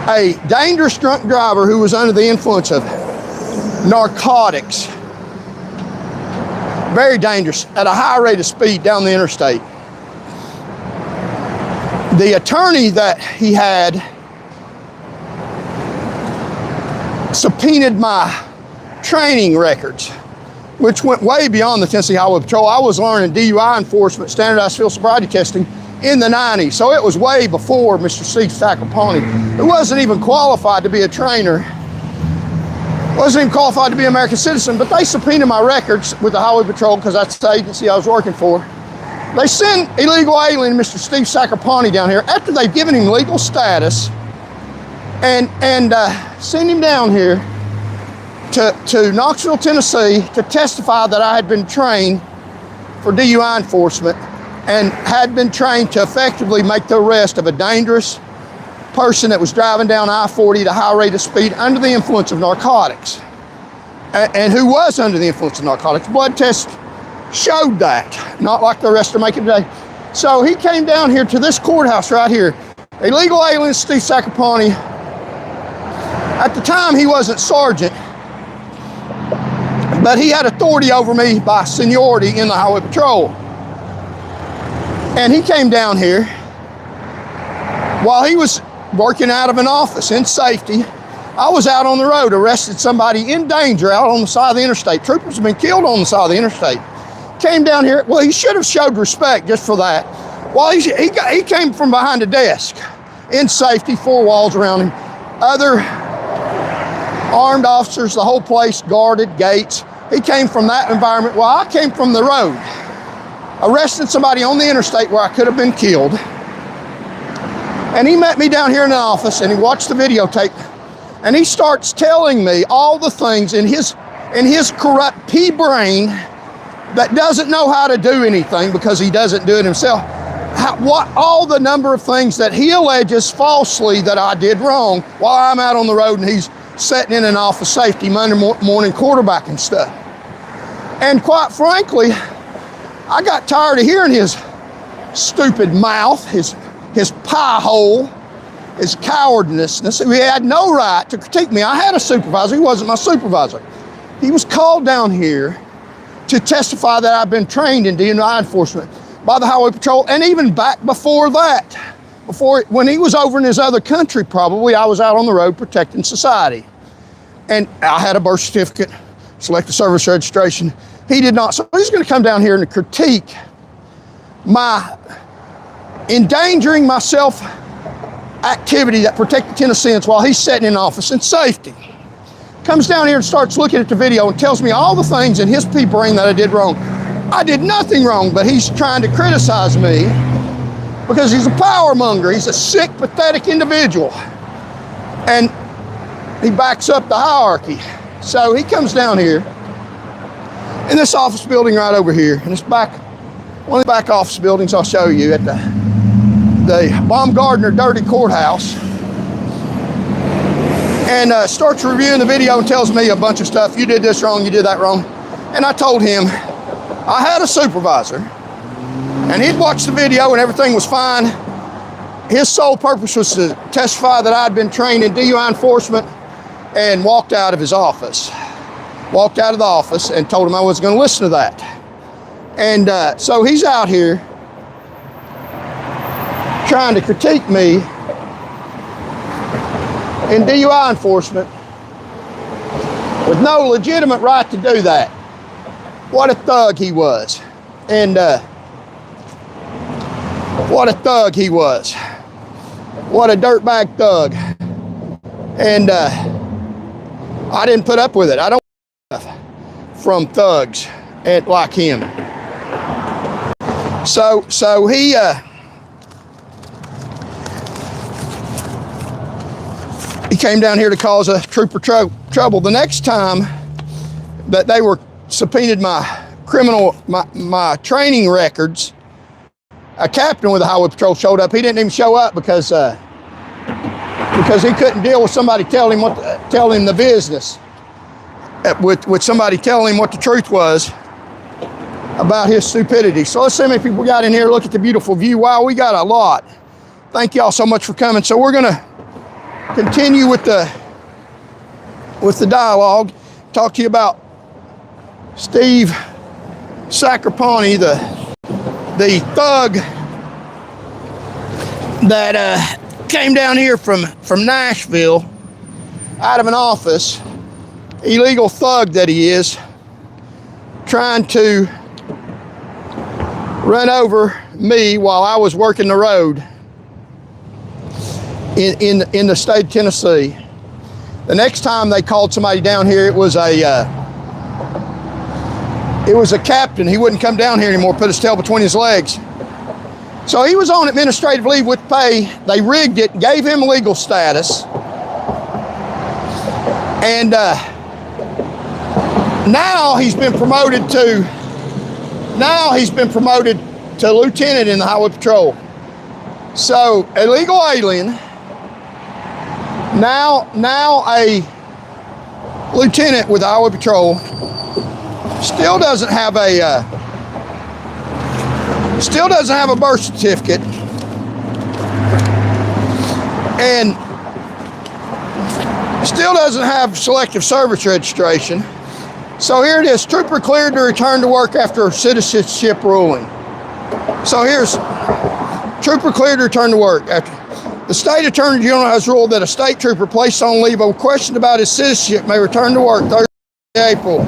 a dangerous drunk driver who was under the influence of narcotics. Very dangerous, at a high rate of speed down the interstate. The attorney that he had subpoenaed my training records, which went way beyond the Tennessee Highway Patrol. I was learning DUI enforcement, standardized field sobriety testing in the 90s. So it was way before Mr. Steve Sacapone, who wasn't even qualified to be a trainer, wasn't even qualified to be an American citizen, but they subpoenaed my records with the Highway Patrol because that's the agency I was working for. They send illegal alien Mr. Steve Sacapone down here after they've given him legal status, and send him down here to Knoxville, Tennessee to testify that I had been trained for DUI enforcement and had been trained to effectively make the arrest of a dangerous person that was driving down I-40 at a high rate of speed under the influence of narcotics, and who was under the influence of narcotics. Blood tests showed that, not like the rest are making today. So he came down here to this courthouse right here. Illegal alien Steve Sacapone. At the time, he wasn't sergeant, but he had authority over me by seniority in the Highway Patrol. And he came down here while he was working out of an office in safety. I was out on the road, arrested somebody in danger out on the side of the interstate. Troopers have been killed on the side of the interstate. Came down here, well, he should have showed respect just for that. Well, he came from behind a desk in safety, four walls around him. Other armed officers, the whole place guarded, gates. He came from that environment. Well, I came from the road, arrested somebody on the interstate where I could have been killed. And he met me down here in the office, and he watched the videotape, and he starts telling me all the things in his corrupt pea brain that doesn't know how to do anything because he doesn't do it himself. All the number of things that he alleges falsely that I did wrong while I'm out on the road and he's sitting in an office safety Monday morning quarterbacking stuff. And quite frankly, I got tired of hearing his stupid mouth, his pie hole, his cowardness. He had no right to critique me. I had a supervisor. He wasn't my supervisor. He was called down here to testify that I've been trained in DUI enforcement by the Highway Patrol, and even back before that, when he was over in his other country, probably, I was out on the road protecting society. And I had a birth certificate, Selective Service registration. He did not. So he's going to come down here and critique my endangering myself activity that protected Tennesseans while he's sitting in office in safety. Comes down here and starts looking at the video and tells me all the things in his pea brain that I did wrong. I did nothing wrong, but he's trying to criticize me because he's a power monger. He's a sick, pathetic individual. And he backs up the hierarchy. So he comes down here in this office building right over here, and it's one of the back office buildings I'll show you at the Baumgardner Dirty Courthouse, and starts reviewing the video and tells me a bunch of stuff. You did this wrong, you did that wrong. And I told him I had a supervisor, and he'd watched the video and everything was fine. His sole purpose was to testify that I'd been trained in DUI enforcement, and walked out of his office. Walked out of the office and told him I wasn't going to listen to that. And so he's out here trying to critique me in DUI enforcement with no legitimate right to do that. What a thug he was. And what a thug he was. What a dirtbag thug. And I didn't put up with it. I don't from thugs like him. So he He came down here to cause a trooper trouble. The next time that they were subpoenaed my training records, a captain with the Highway Patrol showed up. He didn't even show up because he couldn't deal with somebody telling him the business, with somebody telling him what the truth was about his stupidity. So let's see how many people we got in here. Look at the beautiful view. Wow, we got a lot. Thank y'all so much for coming. So we're gonna continue with the dialogue. Talk to you about Steve Sacrapani, the thug that came down here from Nashville out of an office, illegal thug that he is, trying to run over me while I was working the road in the state of Tennessee. The next time they called somebody down here, it was a captain. He wouldn't come down here anymore, put his tail between his legs. So he was on administrative leave with pay. They rigged it, gave him legal status. And now he's been promoted to lieutenant in the Highway Patrol. So illegal alien, now a lieutenant with the Highway Patrol, still doesn't have a birth certificate, and still doesn't have Selective Service registration. So here it is, trooper cleared to return to work after citizenship ruling. So here's trooper cleared to return to work after. The state attorney general has ruled that a state trooper placed on leave or questioned about his citizenship may return to work Thursday, April.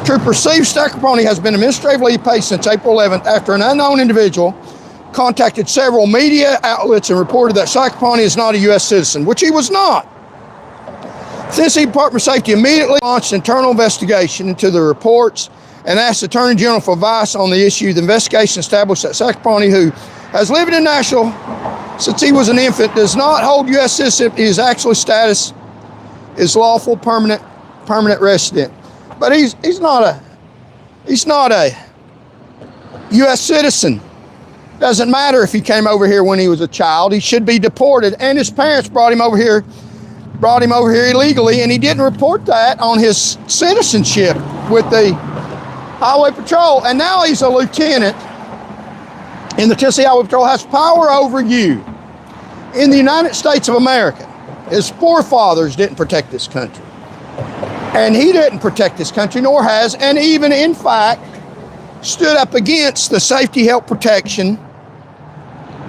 Trooper Steve Sacrapani has been administrative leave paid since April 11th after an unknown individual contacted several media outlets and reported that Sacrapani is not a U.S. citizen, which he was not. Tennessee Department of Safety immediately launched an internal investigation into the reports and asked the Attorney General for advice on the issue. The investigation established that Sacrapani, who has lived in Nashville since he was an infant, does not hold U.S. citizenship. His actual status is lawful permanent resident. But he's not a U.S. citizen. Doesn't matter if he came over here when he was a child. He should be deported. And his parents brought him over here illegally, and he didn't report that on his citizenship with the Highway Patrol. And now he's a lieutenant, and the Tennessee Highway Patrol has power over you in the United States of America. His forefathers didn't protect this country. And he didn't protect this country, nor has, and even in fact stood up against the safety, health protection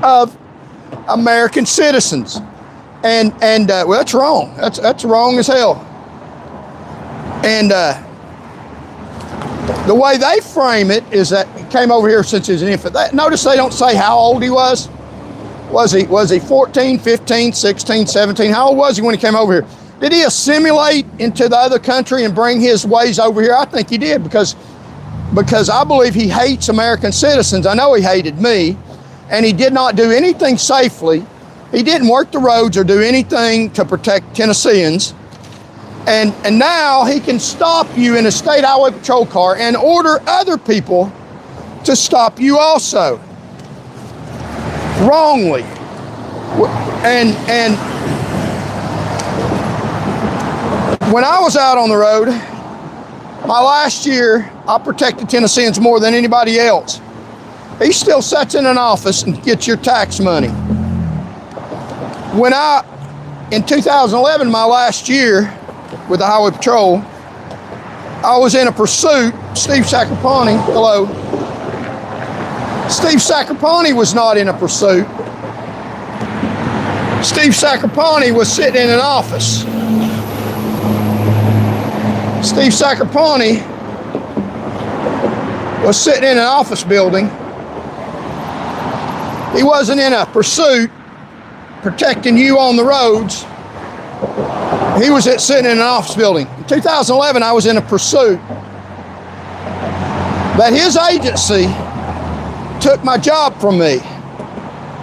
of American citizens. And well, that's wrong. That's wrong as hell. And the way they frame it is that he came over here since he was an infant. Notice they don't say how old he was. Was he 14, 15, 16, 17? How old was he when he came over here? Did he assimilate into the other country and bring his ways over here? I think he did, because I believe he hates American citizens. I know he hated me, and he did not do anything safely. He didn't work the roads or do anything to protect Tennesseans. And now he can stop you in a state highway patrol car and order other people to stop you also. Wrongly. And when I was out on the road, my last year, I protected Tennesseans more than anybody else. He still sits in an office and gets your tax money. In 2011, my last year with the Highway Patrol, I was in a pursuit. Steve Sacrapani, hello. Steve Sacrapani was not in a pursuit. Steve Sacrapani was sitting in an office. Steve Sacrapani was sitting in an office building. He wasn't in a pursuit protecting you on the roads. He was sitting in an office building. In 2011, I was in a pursuit that his agency took my job from me.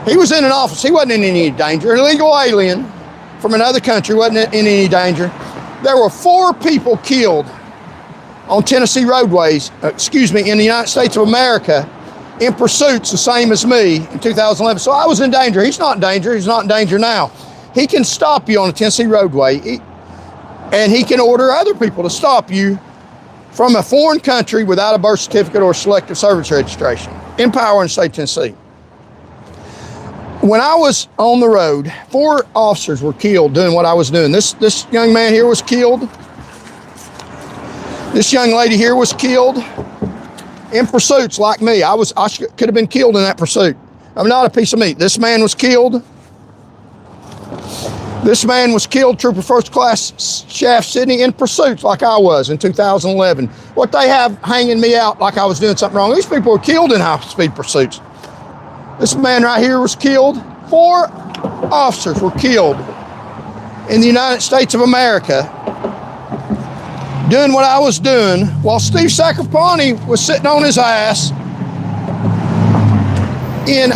He was in an office. He wasn't in any danger. An illegal alien from another country, wasn't in any danger. There were 4 people killed on Tennessee roadways, in the United States of America, in pursuits the same as me in 2011. So I was in danger. He's not in danger. He's not in danger now. He can stop you on a Tennessee roadway, and he can order other people to stop you from a foreign country without a birth certificate or selective service registration. In power in the state of Tennessee. When I was on the road, 4 officers were killed doing what I was doing. This young man here was killed. This young lady here was killed in pursuits like me. I could have been killed in that pursuit. I'm not a piece of meat. This man was killed. This man was killed, Trooper First Class Shaft Sidney, in pursuits like I was in 2011. What they have hanging me out like I was doing something wrong. These people were killed in high-speed pursuits. This man right here was killed. 4 officers were killed in the United States of America doing what I was doing while Steve Sacrapani was sitting on his ass in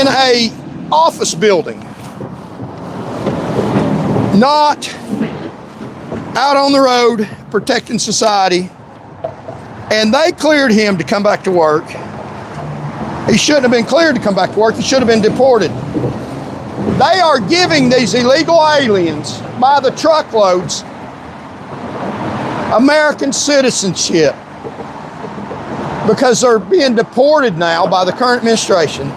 a office building, not out on the road protecting society. And they cleared him to come back to work. He shouldn't have been cleared to come back to work. He should have been deported. They are giving these illegal aliens by the truckloads American citizenship because they're being deported now by the current administration.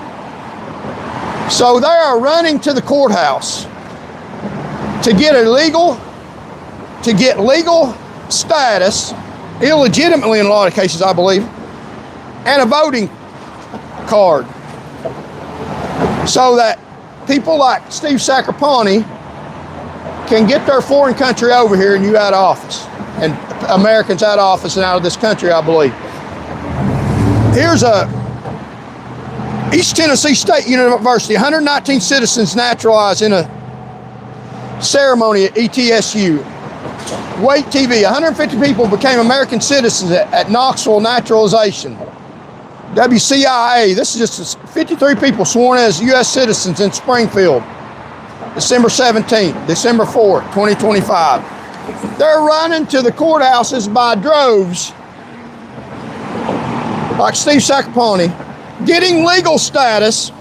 So they are running to the courthouse to get legal status, illegitimately in a lot of cases, I believe, and a voting card, so that people like Steve Sacrapani can get their foreign country over here and you out of office, and Americans out of office and out of this country, I believe. Here's East Tennessee State University, 119 citizens naturalized in a ceremony at ETSU. Wait TV, 150 people became American citizens at Knoxville naturalization. WCIA, this is just 53 people sworn as U.S. citizens in Springfield, December 17th, December 4th, 2025. They're running to the courthouses by droves, like Steve Sacrapani, getting legal status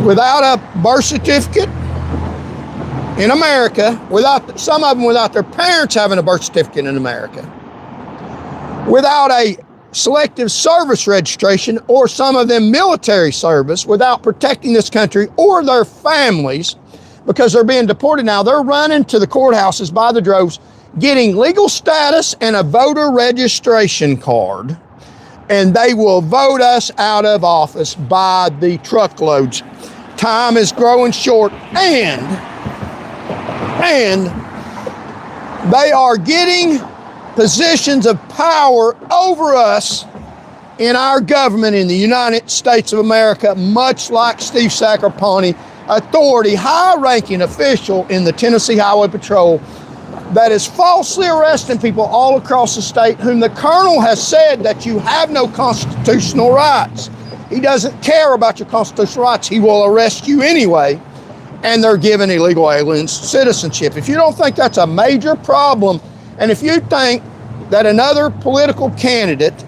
without a birth certificate in America, some of them without their parents having a birth certificate in America, without a selective service registration, or some of them military service, without protecting this country or their families, because they're being deported now. They're running to the courthouses by the droves, getting legal status and a voter registration card, and they will vote us out of office by the truckloads. Time is growing short, and they are getting positions of power over us in our government in the United States of America, much like Steve Sacrapani, authority, high-ranking official in the Tennessee Highway Patrol, that is falsely arresting people all across the state whom the colonel has said that you have no constitutional rights. He doesn't care about your constitutional rights. He will arrest you anyway, and they're giving illegal aliens citizenship. If you don't think that's a major problem, and if you think that another political candidate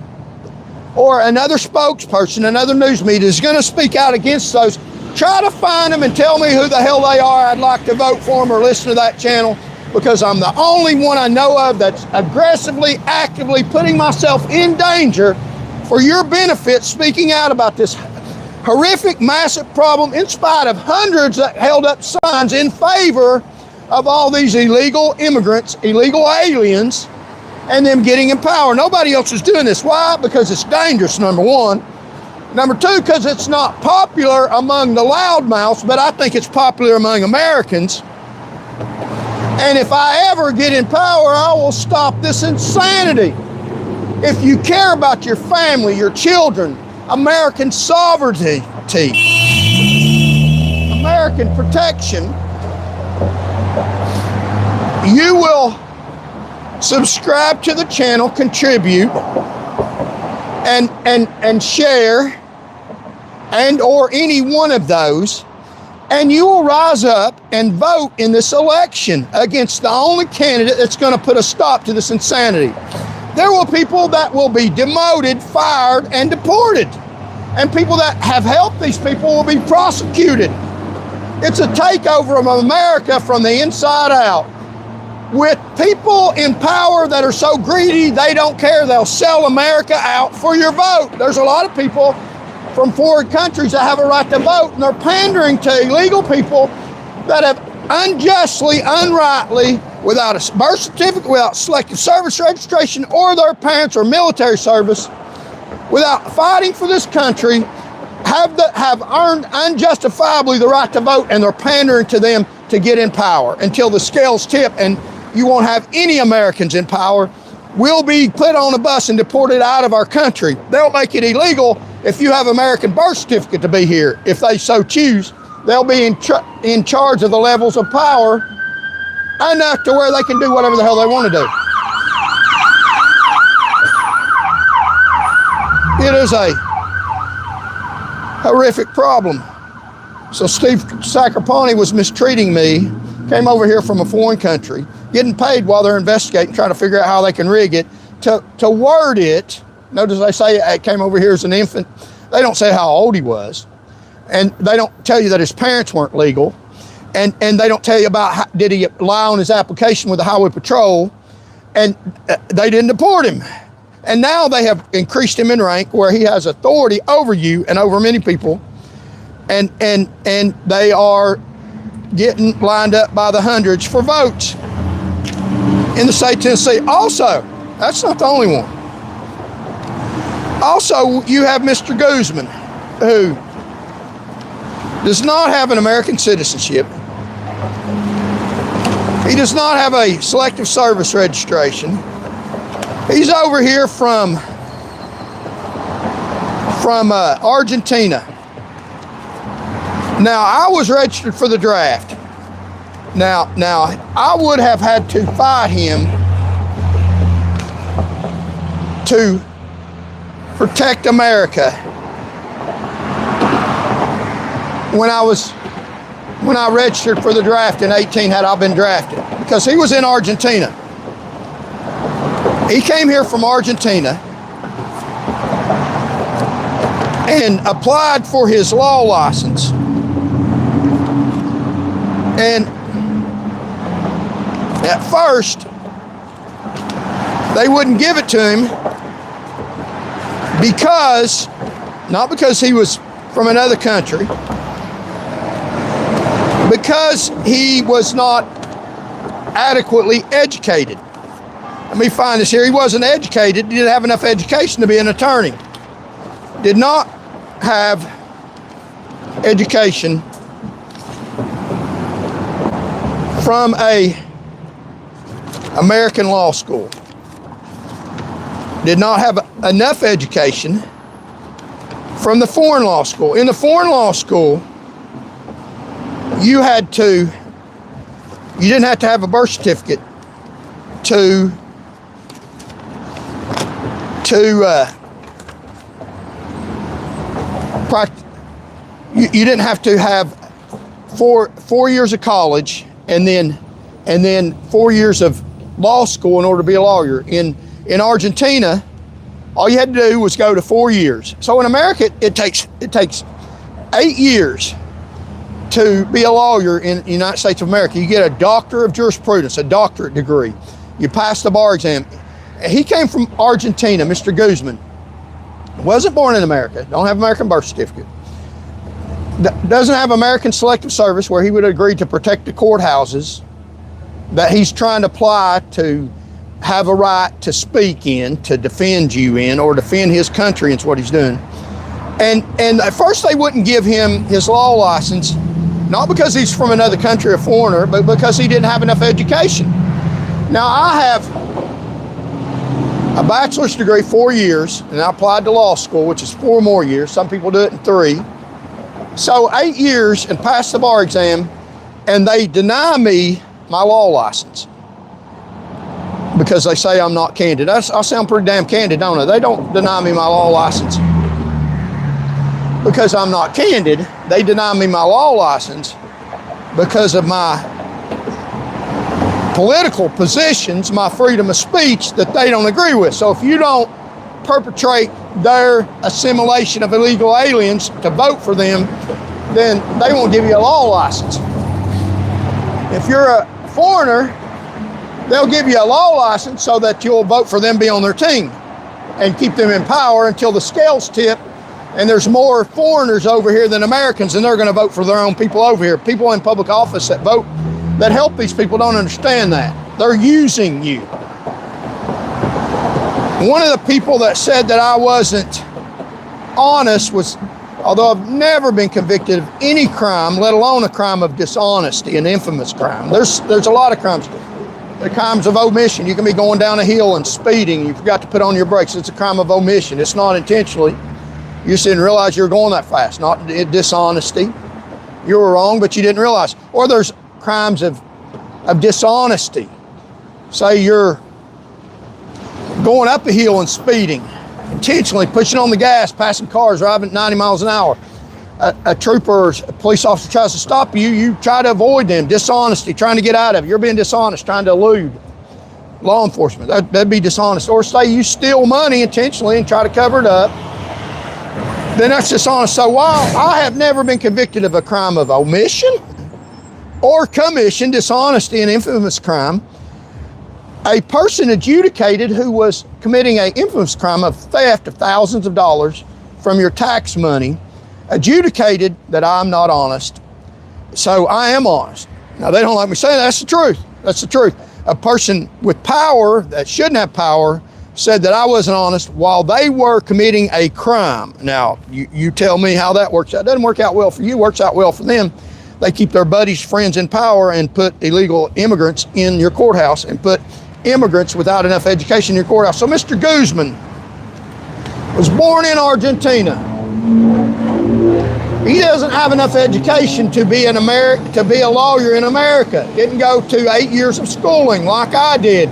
or another spokesperson, another news media is going to speak out against those, try to find them and tell me who the hell they are. I'd like to vote for them or listen to that channel, because I'm the only one I know of that's aggressively, actively putting myself in danger for your benefit, speaking out about this horrific, massive problem, in spite of hundreds that held up signs in favor of all these illegal immigrants, illegal aliens, and them getting in power. Nobody else is doing this. Why? Because it's dangerous, number one. Number two, because it's not popular among the loudmouths, but I think it's popular among Americans. And if I ever get in power, I will stop this insanity. If you care about your family, your children, American sovereignty, American protection, you will subscribe to the channel, contribute, and share, and or any one of those, and you will rise up and vote in this election against the only candidate that's going to put a stop to this insanity. There will be people that will be demoted, fired, and deported. And people that have helped these people will be prosecuted. It's a takeover of America from the inside out, with people in power that are so greedy they don't care. They'll sell America out for your vote. There's a lot of people from foreign countries that have a right to vote, and they're pandering to illegal people that have unjustly, unrightly, without a birth certificate, without selective service registration, or their parents or military service, without fighting for this country, have earned unjustifiably the right to vote, and they're pandering to them to get in power until the scales tip and you won't have any Americans in power. We'll be put on a bus and deported out of our country. They'll make it illegal if you have American birth certificate to be here. If they so choose, they'll be in charge of the levels of power enough to where they can do whatever the hell they want to do. It is a horrific problem. So Steve Sacraponi was mistreating me, came over here from a foreign country, getting paid while they're investigating, trying to figure out how they can rig it, to word it. Notice they say it came over here as an infant. They don't say how old he was. And they don't tell you that his parents weren't legal. And they don't tell you about how, did he lie on his application with the Highway Patrol, and they didn't deport him. And now they have increased him in rank where he has authority over you and over many people. And they are getting lined up by the hundreds for votes in the state of Tennessee. Also, that's not the only one. Also, you have Mr. Guzman, who does not have an American citizenship. He does not have a selective service registration. He's over here from Argentina. Now, I was registered for the draft. Now, I would have had to fight him to protect America when I registered for the draft in 18 had I been drafted, because he was in Argentina. He came here from Argentina and applied for his law license. And at first, they wouldn't give it to him not because he was from another country, because he was not adequately educated. Let me find this here. He wasn't educated. He didn't have enough education to be an attorney. Did not have education from a American law school. Did not have enough education from the foreign law school. In the foreign law school, you didn't have to have a birth certificate to practice. You didn't have to have four years of college and then 4 years of law school in order to be a lawyer. In Argentina, all you had to do was go to 4 years. So in America, it takes 8 years to be a lawyer in the United States of America. You get a doctor of jurisprudence, a doctorate degree. You pass the bar exam. He came from Argentina, Mr. Guzman. Wasn't born in America, don't have American birth certificate. Doesn't have American Selective Service, where he would agree to protect the courthouses that he's trying to apply to have a right to speak in, to defend you in, or defend his country. It's what he's doing. And at first they wouldn't give him his law license, not because he's from another country, a foreigner, but because he didn't have enough education. Now, I have a bachelor's degree, 4 years, and I applied to law school, which is 4 more years. Some people do it in 3. So 8 years and passed the bar exam, and they deny me my law license because they say I'm not candid. I sound pretty damn candid, don't I? They don't deny me my law license. because I'm not candid, they deny me my law license because of my political positions, my freedom of speech that they don't agree with. So if you don't perpetrate their assimilation of illegal aliens to vote for them, then they won't give you a law license. If you're a foreigner, they'll give you a law license so that you'll vote for them, be on their team, and keep them in power until the scales tip and there's more foreigners over here than Americans, and they're going to vote for their own people over here. People in public office that vote, that help these people, don't understand that. They're using you. One of the people that said that I wasn't honest was, although I've never been convicted of any crime, let alone a crime of dishonesty, an infamous crime. There's a lot of crimes. The crimes of omission. You can be going down a hill and speeding. You forgot to put on your brakes. It's a crime of omission. It's not intentionally. You just didn't realize you were going that fast. Not dishonesty. You were wrong, but you didn't realize. Or there's crimes of dishonesty. Say you're going up a hill and speeding, intentionally pushing on the gas, passing cars, driving at 90 miles an hour. A trooper or a police officer tries to stop you, you try to avoid them. Dishonesty, trying to get out of it. You're being dishonest, trying to elude law enforcement. That'd be dishonest. Or say you steal money intentionally and try to cover it up, then that's dishonest. So while I have never been convicted of a crime of omission or commission, dishonesty, an infamous crime, a person adjudicated who was committing an infamous crime of theft of thousands of dollars from your tax money, adjudicated that I'm not honest. So I am honest. Now, they don't like me saying that. That's the truth. That's the truth. A person with power that shouldn't have power said that I wasn't honest while they were committing a crime. Now, you tell me how that works out. It doesn't work out well for you. It works out well for them. They keep their buddies, friends in power and put illegal immigrants in your courthouse and put immigrants without enough education in your courthouse. So Mr. Guzman was born in Argentina. He doesn't have enough education to be a lawyer in America. Didn't go to 8 years of schooling like I did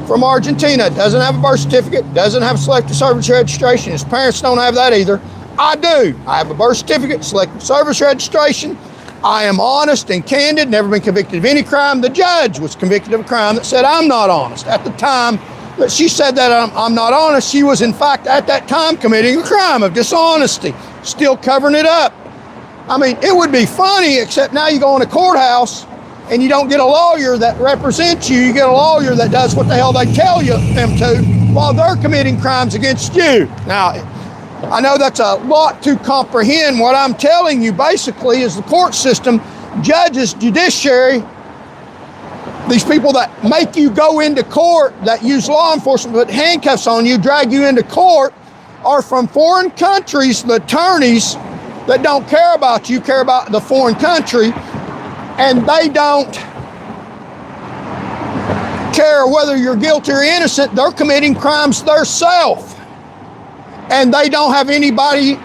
from Argentina. Doesn't have a birth certificate. Doesn't have Selective Service registration. His parents don't have that either. I do. I have a birth certificate, Selective Service registration. I am honest and candid, never been convicted of any crime. The judge was convicted of a crime that said I'm not honest. At the time that she said that I'm not honest, she was in fact at that time committing a crime of dishonesty, still covering it up. I mean, it would be funny, except now you go in a courthouse and you don't get a lawyer that represents you. You get a lawyer that does what the hell they tell them to while they're committing crimes against you. Now, I know that's a lot to comprehend. What I'm telling you basically is the court system, judges, judiciary, these people that make you go into court, that use law enforcement, put handcuffs on you, drag you into court, are from foreign countries. The attorneys that don't care about you, care about the foreign country, and they don't care whether you're guilty or innocent. They're committing crimes themselves. And they don't have anybody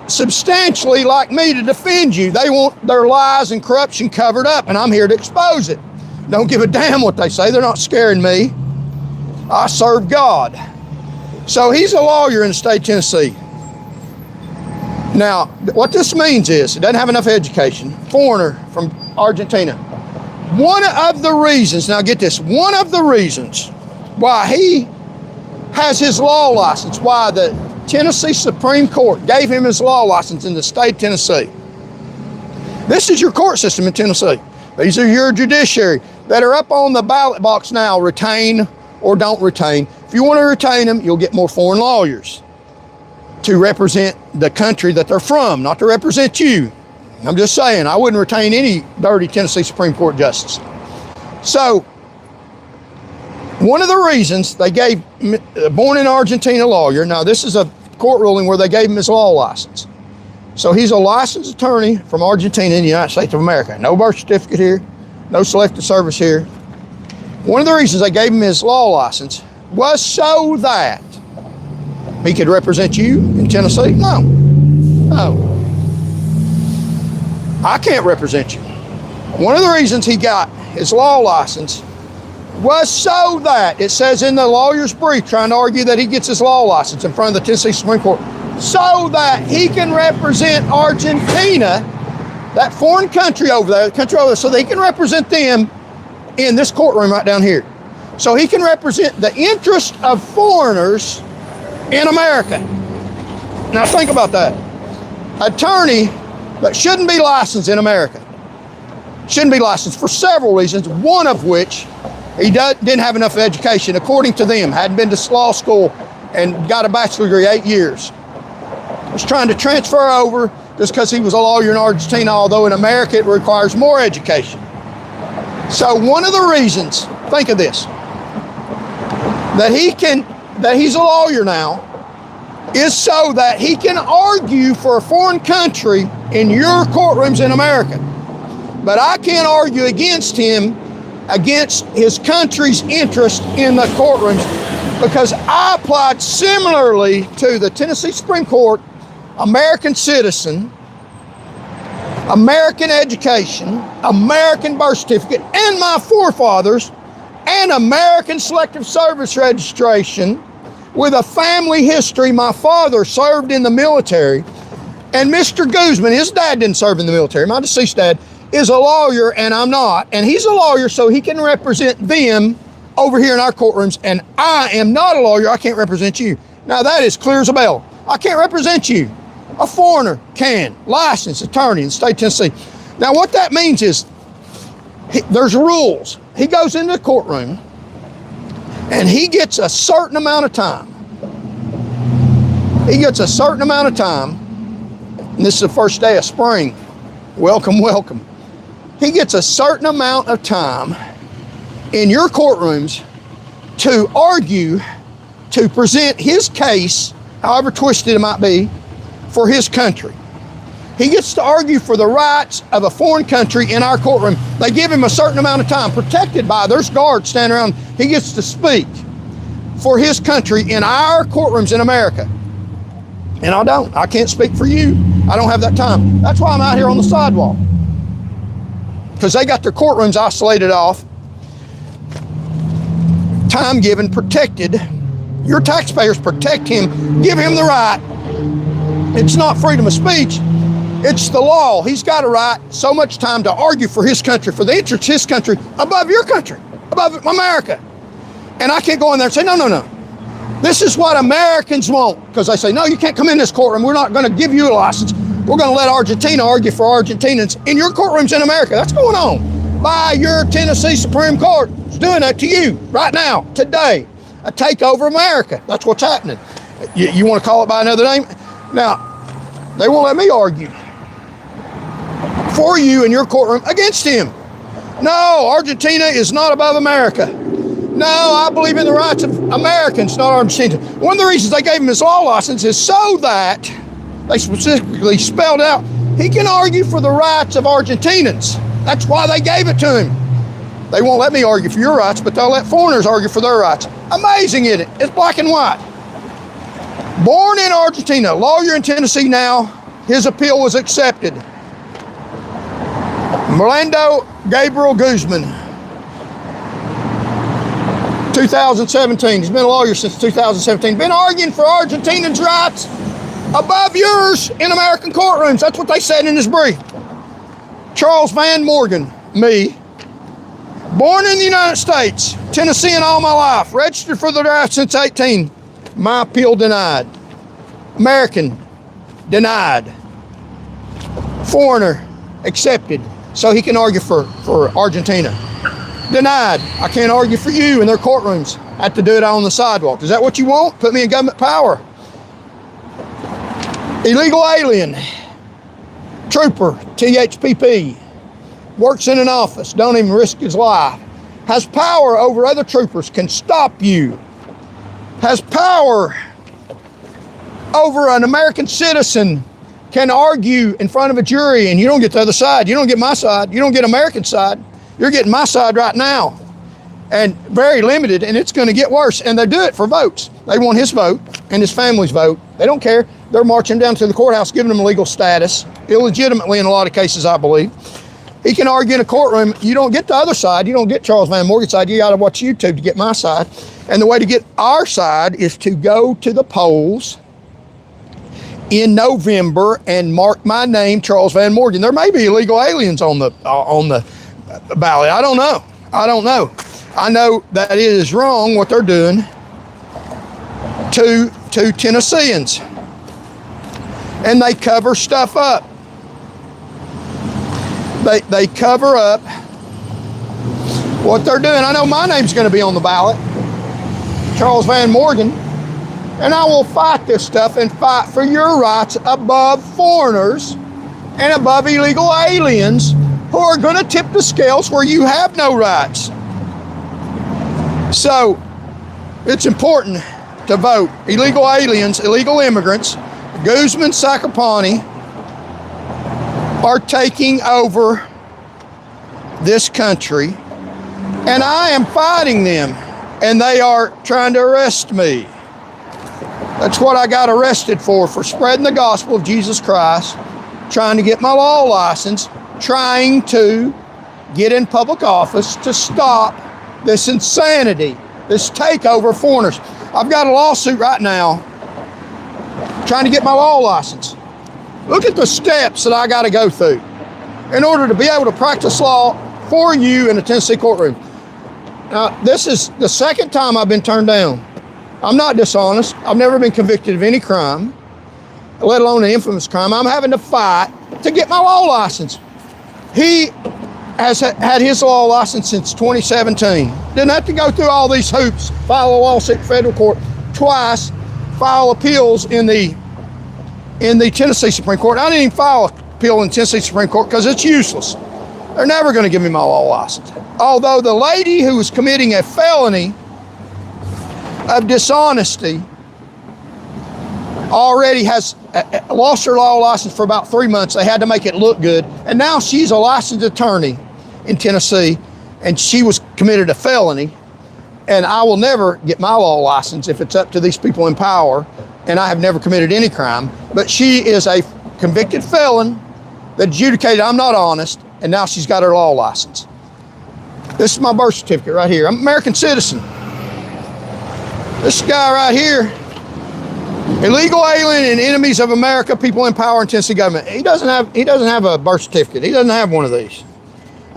substantially like me to defend you. They want their lies and corruption covered up, and I'm here to expose it. Don't give a damn what they say. They're not scaring me. I serve God. So he's a lawyer in the state of Tennessee. Now, what this means is he doesn't have enough education. Foreigner from Argentina. One of the reasons, now get this, one of the reasons why he has his law license, why the Tennessee Supreme Court gave him his law license in the state of Tennessee. This is your court system in Tennessee. These are your judiciary that are up on the ballot box now, retain or don't retain. If you want to retain them, you'll get more foreign lawyers to represent the country that they're from, not to represent you. I'm just saying, I wouldn't retain any dirty Tennessee Supreme Court justice. So, one of the reasons they gave born in Argentina lawyer, now this is a court ruling where they gave him his law license. So he's a licensed attorney from Argentina in the United States of America. No birth certificate here, no Selective Service here. One of the reasons they gave him his law license was so that he could represent you in Tennessee? No. I can't represent you. One of the reasons he got his law license was so that, it says in the lawyer's brief trying to argue that he gets his law license in front of the Tennessee Supreme Court, so that he can represent Argentina, that foreign country over there, so that he can represent them in this courtroom right down here. So he can represent the interest of foreigners in America. Now think about that. Attorney that shouldn't be licensed in America. Shouldn't be licensed for several reasons, one of which he didn't have enough education, according to them. Hadn't been to law school and got a bachelor's degree, 8 years. Was trying to transfer over just because he was a lawyer in Argentina, although in America it requires more education. So one of the reasons, think of this, that he's a lawyer now is so that he can argue for a foreign country in your courtrooms in America. But I can't argue against him, against his country's interest in the courtrooms, because I applied similarly to the Tennessee Supreme Court, American citizen, American education, American birth certificate, and my forefathers, and American Selective Service registration with a family history. My father served in the military, and Mr. Guzman, his dad didn't serve in the military. My deceased dad is a lawyer, and I'm not. And he's a lawyer, so he can represent them over here in our courtrooms, and I am not a lawyer. I can't represent you. Now, that is clear as a bell. I can't represent you. A foreigner can, licensed attorney in the state of Tennessee. Now, what that means is there's rules. He goes into the courtroom, and he gets a certain amount of time. He gets a certain amount of time, and this is the first day of spring. Welcome, welcome. He gets a certain amount of time in your courtrooms to argue, to present his case, however twisted it might be, for his country. He gets to argue for the rights of a foreign country in our courtroom. They give him a certain amount of time, protected by, there's guards standing around. He gets to speak for his country in our courtrooms in America. And I don't. I can't speak for you. I don't have that time. That's why I'm out here on the sidewalk. Because they got their courtrooms isolated off, time given, protected. Your taxpayers protect him, give him the right. It's not freedom of speech, it's the law. He's got a right, so much time to argue for his country, for the interests of his country, above your country, above America. And I can't go in there and say, no, no, no. This is what Americans want. Because they say, no, you can't come in this courtroom. We're not going to give you a license. We're going to let Argentina argue for Argentinians in your courtrooms in America. That's going on by your Tennessee Supreme Court. It's doing that to you right now, today. A takeover of America. That's what's happening. You want to call it by another name? Now, they won't let me argue for you in your courtroom against him. No, Argentina is not above America. No, I believe in the rights of Americans, not Argentina. One of the reasons they gave him his law license is so that, they specifically spelled out, he can argue for the rights of Argentinians. That's why they gave it to him. They won't let me argue for your rights, but they'll let foreigners argue for their rights. Amazing, isn't it? It's black and white. Born in Argentina, lawyer in Tennessee now, his appeal was accepted. Orlando Gabriel Guzman, 2017. He's been a lawyer since 2017. Been arguing for Argentinians' rights above yours in American courtrooms. That's what they said in his brief. Charles Van Morgan, me, born in the United States, Tennessean all my life, registered for the draft since 18. My appeal denied. American, denied. Foreigner, accepted. So he can argue for Argentina. Denied. I can't argue for you in their courtrooms. I have to do it on the sidewalk. Is that what you want? Put me in government power. Illegal alien. Trooper, THPP. Works in an office. Don't even risk his life. Has power over other troopers. Can stop you. Has power over an American citizen. Can argue in front of a jury, and you don't get the other side. You don't get my side. You don't get American side. You're getting my side right now. And very limited, and it's going to get worse. And they do it for votes. They want his vote and his family's vote. They don't care. They're marching down to the courthouse, giving him legal status, illegitimately in a lot of cases, I believe. He can argue in a courtroom. You don't get the other side. You don't get Charles Van Morgan's side. You got to watch YouTube to get my side. And the way to get our side is to go to the polls in November and mark my name, Charles Van Morgan. There may be illegal aliens on the ballot. I don't know. I know that it is wrong what they're doing to Tennesseans. And they cover stuff up. They cover up what they're doing. I know my name's going to be on the ballot, Charles Van Morgan, and I will fight this stuff and fight for your rights above foreigners and above illegal aliens who are going to tip the scales where you have no rights. So it's important to vote. Illegal aliens, illegal immigrants, Guzman, Sacapani are taking over this country, and I am fighting them, and they are trying to arrest me. That's what I got arrested for spreading the gospel of Jesus Christ, trying to get my law license, trying to get in public office to stop this insanity, this takeover of foreigners. I've got a lawsuit right now trying to get my law license. Look at the steps that I got to go through in order to be able to practice law for you in a Tennessee courtroom. Now, this is the second time I've been turned down. I'm not dishonest. I've never been convicted of any crime, let alone an infamous crime. I'm having to fight to get my law license. He has had his law license since 2017. Didn't have to go through all these hoops, file a lawsuit in federal court twice, file appeals in the Tennessee Supreme Court. I didn't even file an appeal in the Tennessee Supreme Court because it's useless. They're never going to give me my law license. Although the lady who was committing a felony of dishonesty already has lost her law license for about 3 months. They had to make it look good. And now she's a licensed attorney in Tennessee, and she was committed a felony. And I will never get my law license if it's up to these people in power, and I have never committed any crime. But she is a convicted felon that adjudicated I'm not honest, and now she's got her law license. This is my birth certificate right here. I'm an American citizen. This guy right here, illegal alien and enemies of America, people in power in Tennessee government. He doesn't have a birth certificate. He doesn't have one of these.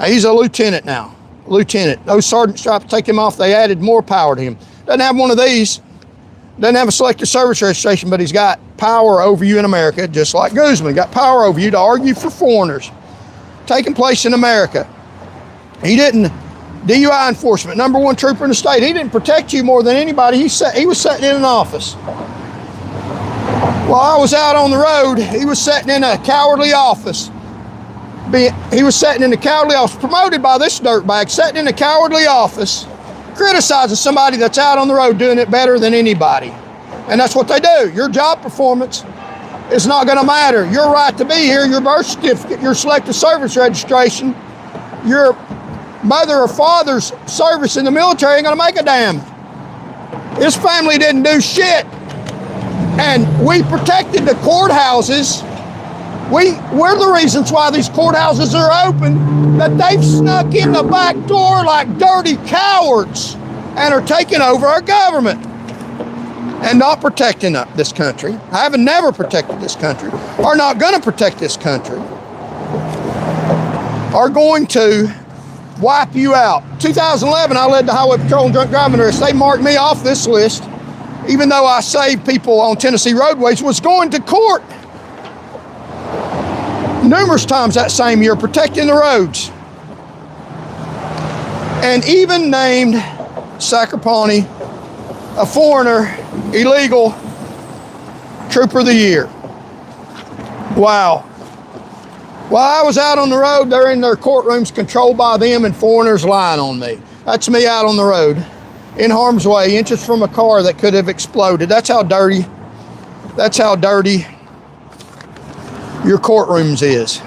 He's a lieutenant now. Lieutenant. Those sergeant stripes, take him off. They added more power to him. Doesn't have one of these. Doesn't have a Selective Service registration, but he's got power over you in America, just like Guzman. Got power over you to argue for foreigners. Taking place in America. He didn't. DUI enforcement, #1 trooper in the state. He didn't protect you more than anybody. He was sitting in an office. While I was out on the road, he was sitting in a cowardly office. He was sitting in the cowardly office, promoted by this dirtbag, sitting in a cowardly office, criticizing somebody that's out on the road doing it better than anybody. And that's what they do. Your job performance is not going to matter. Your right to be here, your birth certificate, your Selective Service registration, your mother or father's service in the military ain't going to make a damn. His family didn't do shit. And we protected the courthouses. We're the reasons why these courthouses are open, that they've snuck in the back door like dirty cowards and are taking over our government and not protecting this country. I haven't never protected this country, are not going to protect this country, are going to wipe you out. 2011, I led the Highway Patrol and drunk driving arrests. They marked me off this list, even though I saved people on Tennessee roadways, was going to court numerous times that same year, protecting the roads. And even named Sacapani a foreigner, illegal trooper of the year. Wow. While I was out on the road, they're in their courtrooms controlled by them and foreigners lying on me. That's me out on the road, in harm's way, inches from a car that could have exploded. That's how dirty your courtrooms is.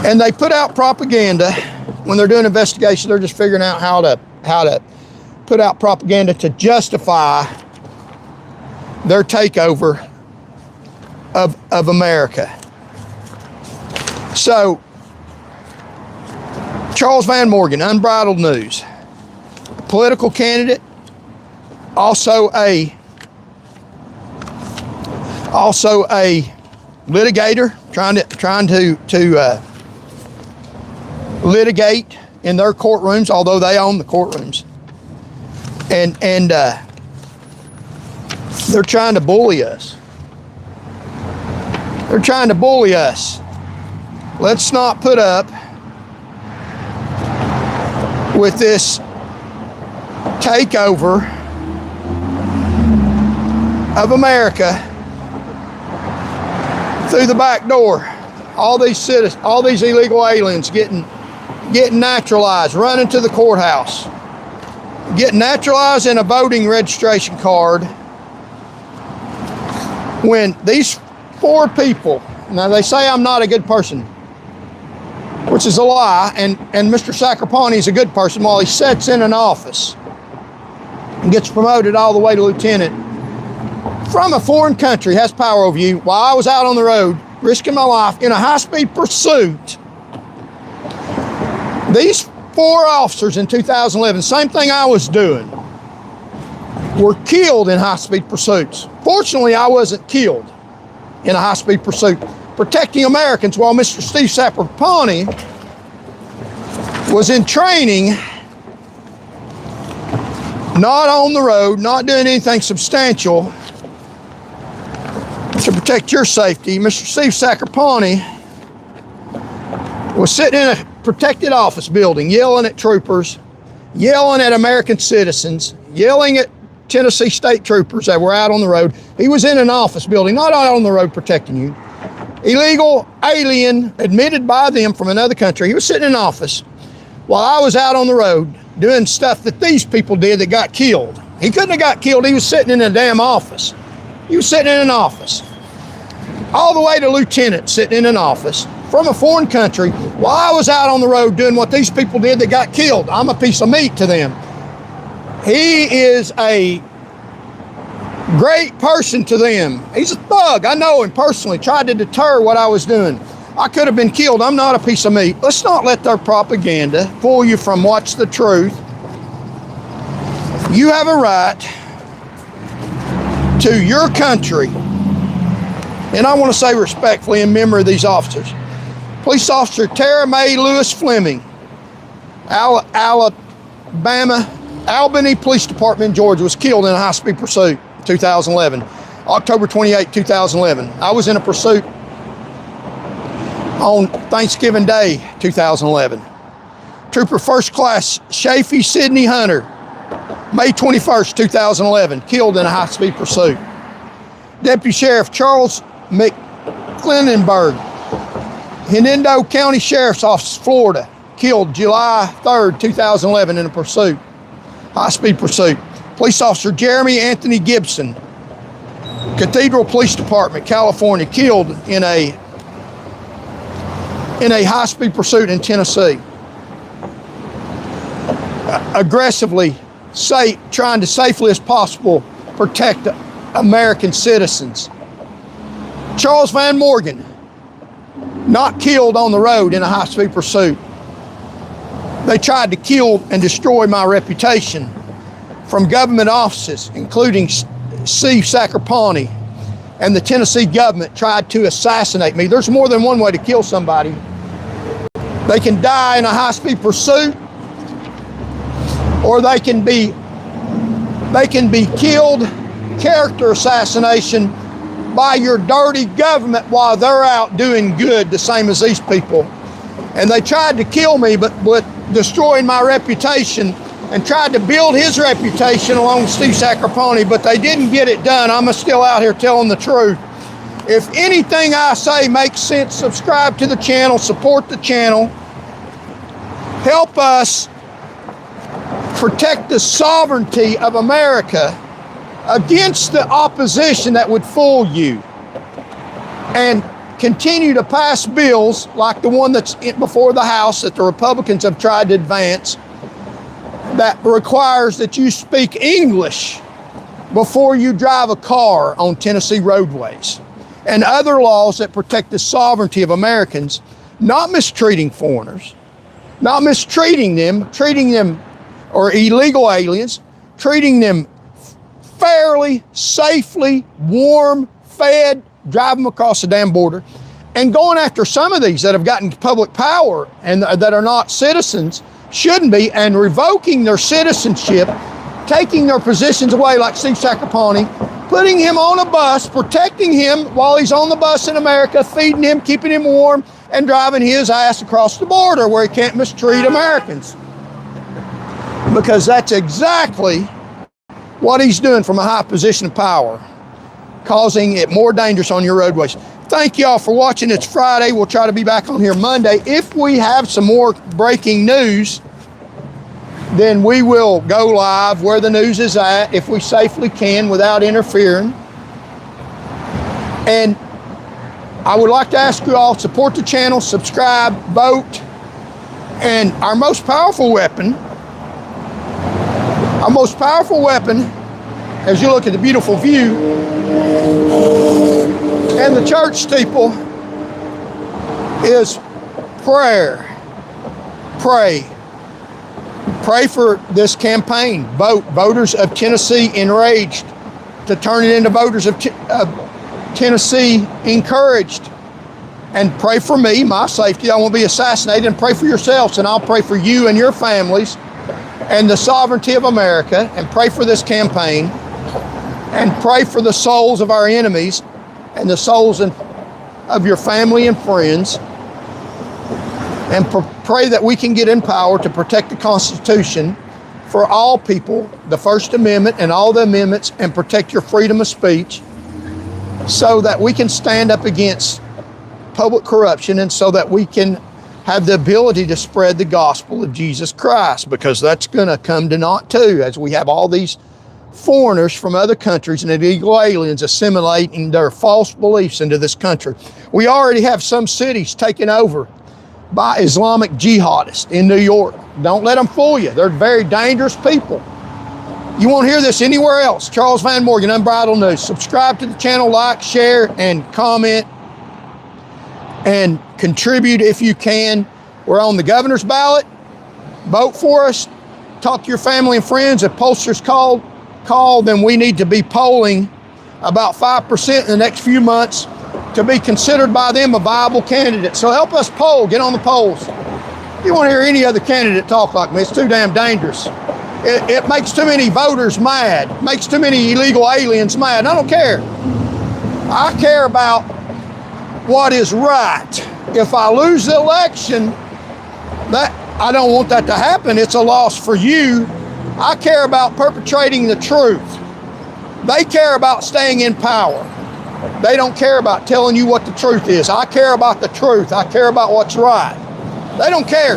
And they put out propaganda when they're doing investigation. They're just figuring out how to put out propaganda to justify their takeover of America. So, Charles Van Morgan, Unbridled News, political candidate, also a Also a litigator trying to litigate in their courtrooms, although they own the courtrooms. And they're trying to bully us. They're trying to bully us. Let's not put up with this takeover of America through the back door. All these citizens, all these illegal aliens getting naturalized, running to the courthouse, getting naturalized in a voting registration card, when these 4 people, now they say I'm not a good person, which is a lie, and Mr. Sacrapani is a good person while he sits in an office and gets promoted all the way to lieutenant from a foreign country, has power over you, while I was out on the road risking my life in a high-speed pursuit. These 4 officers in 2011, same thing I was doing, were killed in high-speed pursuits. Fortunately, I wasn't killed in a high-speed pursuit, protecting Americans while Mr. Steve Sacrapani was in training, not on the road, not doing anything substantial to protect your safety. Mr. Steve Sacrapani was sitting in a protected office building, yelling at troopers, yelling at American citizens, yelling at Tennessee state troopers that were out on the road. He was in an office building, not out on the road protecting you. Illegal alien admitted by them from another country. He was sitting in an office while I was out on the road doing stuff that these people did that got killed. He couldn't have got killed. He was sitting in a damn office. He was sitting in an office. All the way to lieutenant, sitting in an office from a foreign country while I was out on the road doing what these people did that got killed. I'm a piece of meat to them. He is a great person to them. He's a thug. I know him personally. Tried to deter what I was doing. I could have been killed. I'm not a piece of meat. Let's not let their propaganda fool you from what's the truth. You have a right to your country. And I want to say respectfully in memory of these officers. Police Officer Tara Mae Lewis Fleming, Alabama, Albany Police Department in Georgia, was killed in a high-speed pursuit in 2011, October 28, 2011. I was in a pursuit on Thanksgiving Day, 2011. Trooper First Class Shafee Sidney Hunter, May 21st, 2011, killed in a high-speed pursuit. Deputy Sheriff Charles McClellanburg, Hernando County Sheriff's Office, Florida, killed July 3rd, 2011 in a pursuit, high-speed pursuit. Police Officer Jeremy Anthony Gibson, Cathedral Police Department, California, killed in a high-speed pursuit in Tennessee. Aggressively trying to safely as possible protect American citizens. Charles Van Morgan, not killed on the road in a high-speed pursuit. They tried to kill and destroy my reputation from government offices, including Steve Sacrapani, and the Tennessee government tried to assassinate me. There's more than one way to kill somebody. They can die in a high-speed pursuit, or they can be killed, character assassination, by your dirty government while they're out doing good, the same as these people. And they tried to kill me, but destroying my reputation, and tried to build his reputation along with Steve Sacrapani, but they didn't get it done. I'm still out here telling the truth. If anything I say makes sense, subscribe to the channel, support the channel, help us protect the sovereignty of America against the opposition that would fool you, and continue to pass bills like the one that's before the House that the Republicans have tried to advance, that requires that you speak English before you drive a car on Tennessee roadways, and other laws that protect the sovereignty of Americans, not mistreating foreigners, not mistreating them, or illegal aliens, treating them fairly, safely, warm, fed, drive them across the damn border, and going after some of these that have gotten public power and that are not citizens, shouldn't be, and revoking their citizenship, taking their positions away like Steve Sacapani, putting him on a bus, protecting him while he's on the bus in America, feeding him, keeping him warm, and driving his ass across the border where he can't mistreat Americans. Because that's exactly what he's doing from a high position of power, causing it more dangerous on your roadways. Thank y'all for watching. It's Friday. We'll try to be back on here Monday. If we have some more breaking news, then we will go live where the news is at, if we safely can without interfering. And I would like to ask you all, support the channel, subscribe, vote, and our most powerful weapon, as you look at the beautiful view and the church steeple, is prayer. Pray. Pray for this campaign. Vote. Voters of Tennessee enraged to turn it into voters of Tennessee encouraged. And pray for me, my safety. I won't be assassinated. And pray for yourselves. And I'll pray for you and your families and the sovereignty of America. And pray for this campaign. And pray for the souls of our enemies and the souls of your family and friends. And pray that we can get in power to protect the Constitution for all people, the First Amendment and all the amendments, and protect your freedom of speech so that we can stand up against public corruption and so that we can have the ability to spread the gospel of Jesus Christ, because that's going to come to naught too, as we have all these foreigners from other countries and illegal aliens assimilating their false beliefs into this country. We already have some cities taken over by Islamic jihadists in New York. Don't let them fool you. They're very dangerous people. You won't hear this anywhere else. Charles Van Morgan, Unbridled News. Subscribe to the channel, like, share, and comment, and contribute if you can. We're on the governor's ballot. Vote for us. Talk to your family and friends. If pollsters call, then we need to be polling about 5% in the next few months to be considered by them a viable candidate. So help us poll, get on the polls. You won't hear any other candidate talk like me. It's too damn dangerous. It makes too many voters mad, makes too many illegal aliens mad. I don't care. I care about what is right. If I lose the election, I don't want that to happen. It's a loss for you. I care about perpetrating the truth. They care about staying in power. They don't care about telling you what the truth is. I care about the truth. I care about what's right. They don't care.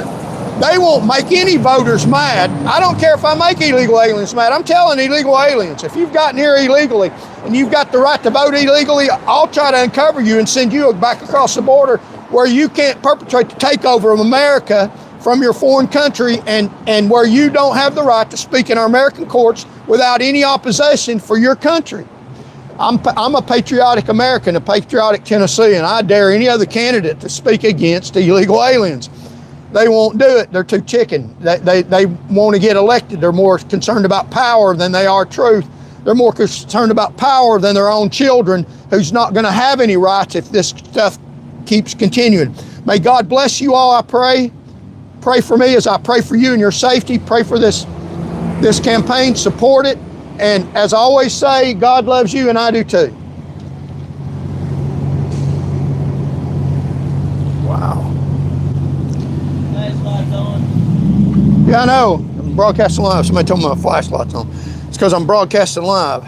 They won't make any voters mad. I don't care if I make illegal aliens mad. I'm telling illegal aliens, if you've gotten here illegally and you've got the right to vote illegally, I'll try to uncover you and send you back across the border where you can't perpetrate the takeover of America from your foreign country, and where you don't have the right to speak in our American courts without any opposition for your country. I'm a patriotic American, a patriotic Tennessean. I dare any other candidate to speak against illegal aliens. They won't do it. They're too chicken. They want to get elected. They're more concerned about power than they are truth. They're more concerned about power than their own children, who's not going to have any rights if this stuff keeps continuing. May God bless you all, I pray. Pray for me as I pray for you and your safety. Pray for this campaign. Support it. And as I always say, God loves you and I do too. Wow. Flashlight's on. Yeah, I know. I'm broadcasting live. Somebody told me my flashlight's on. It's because I'm broadcasting live.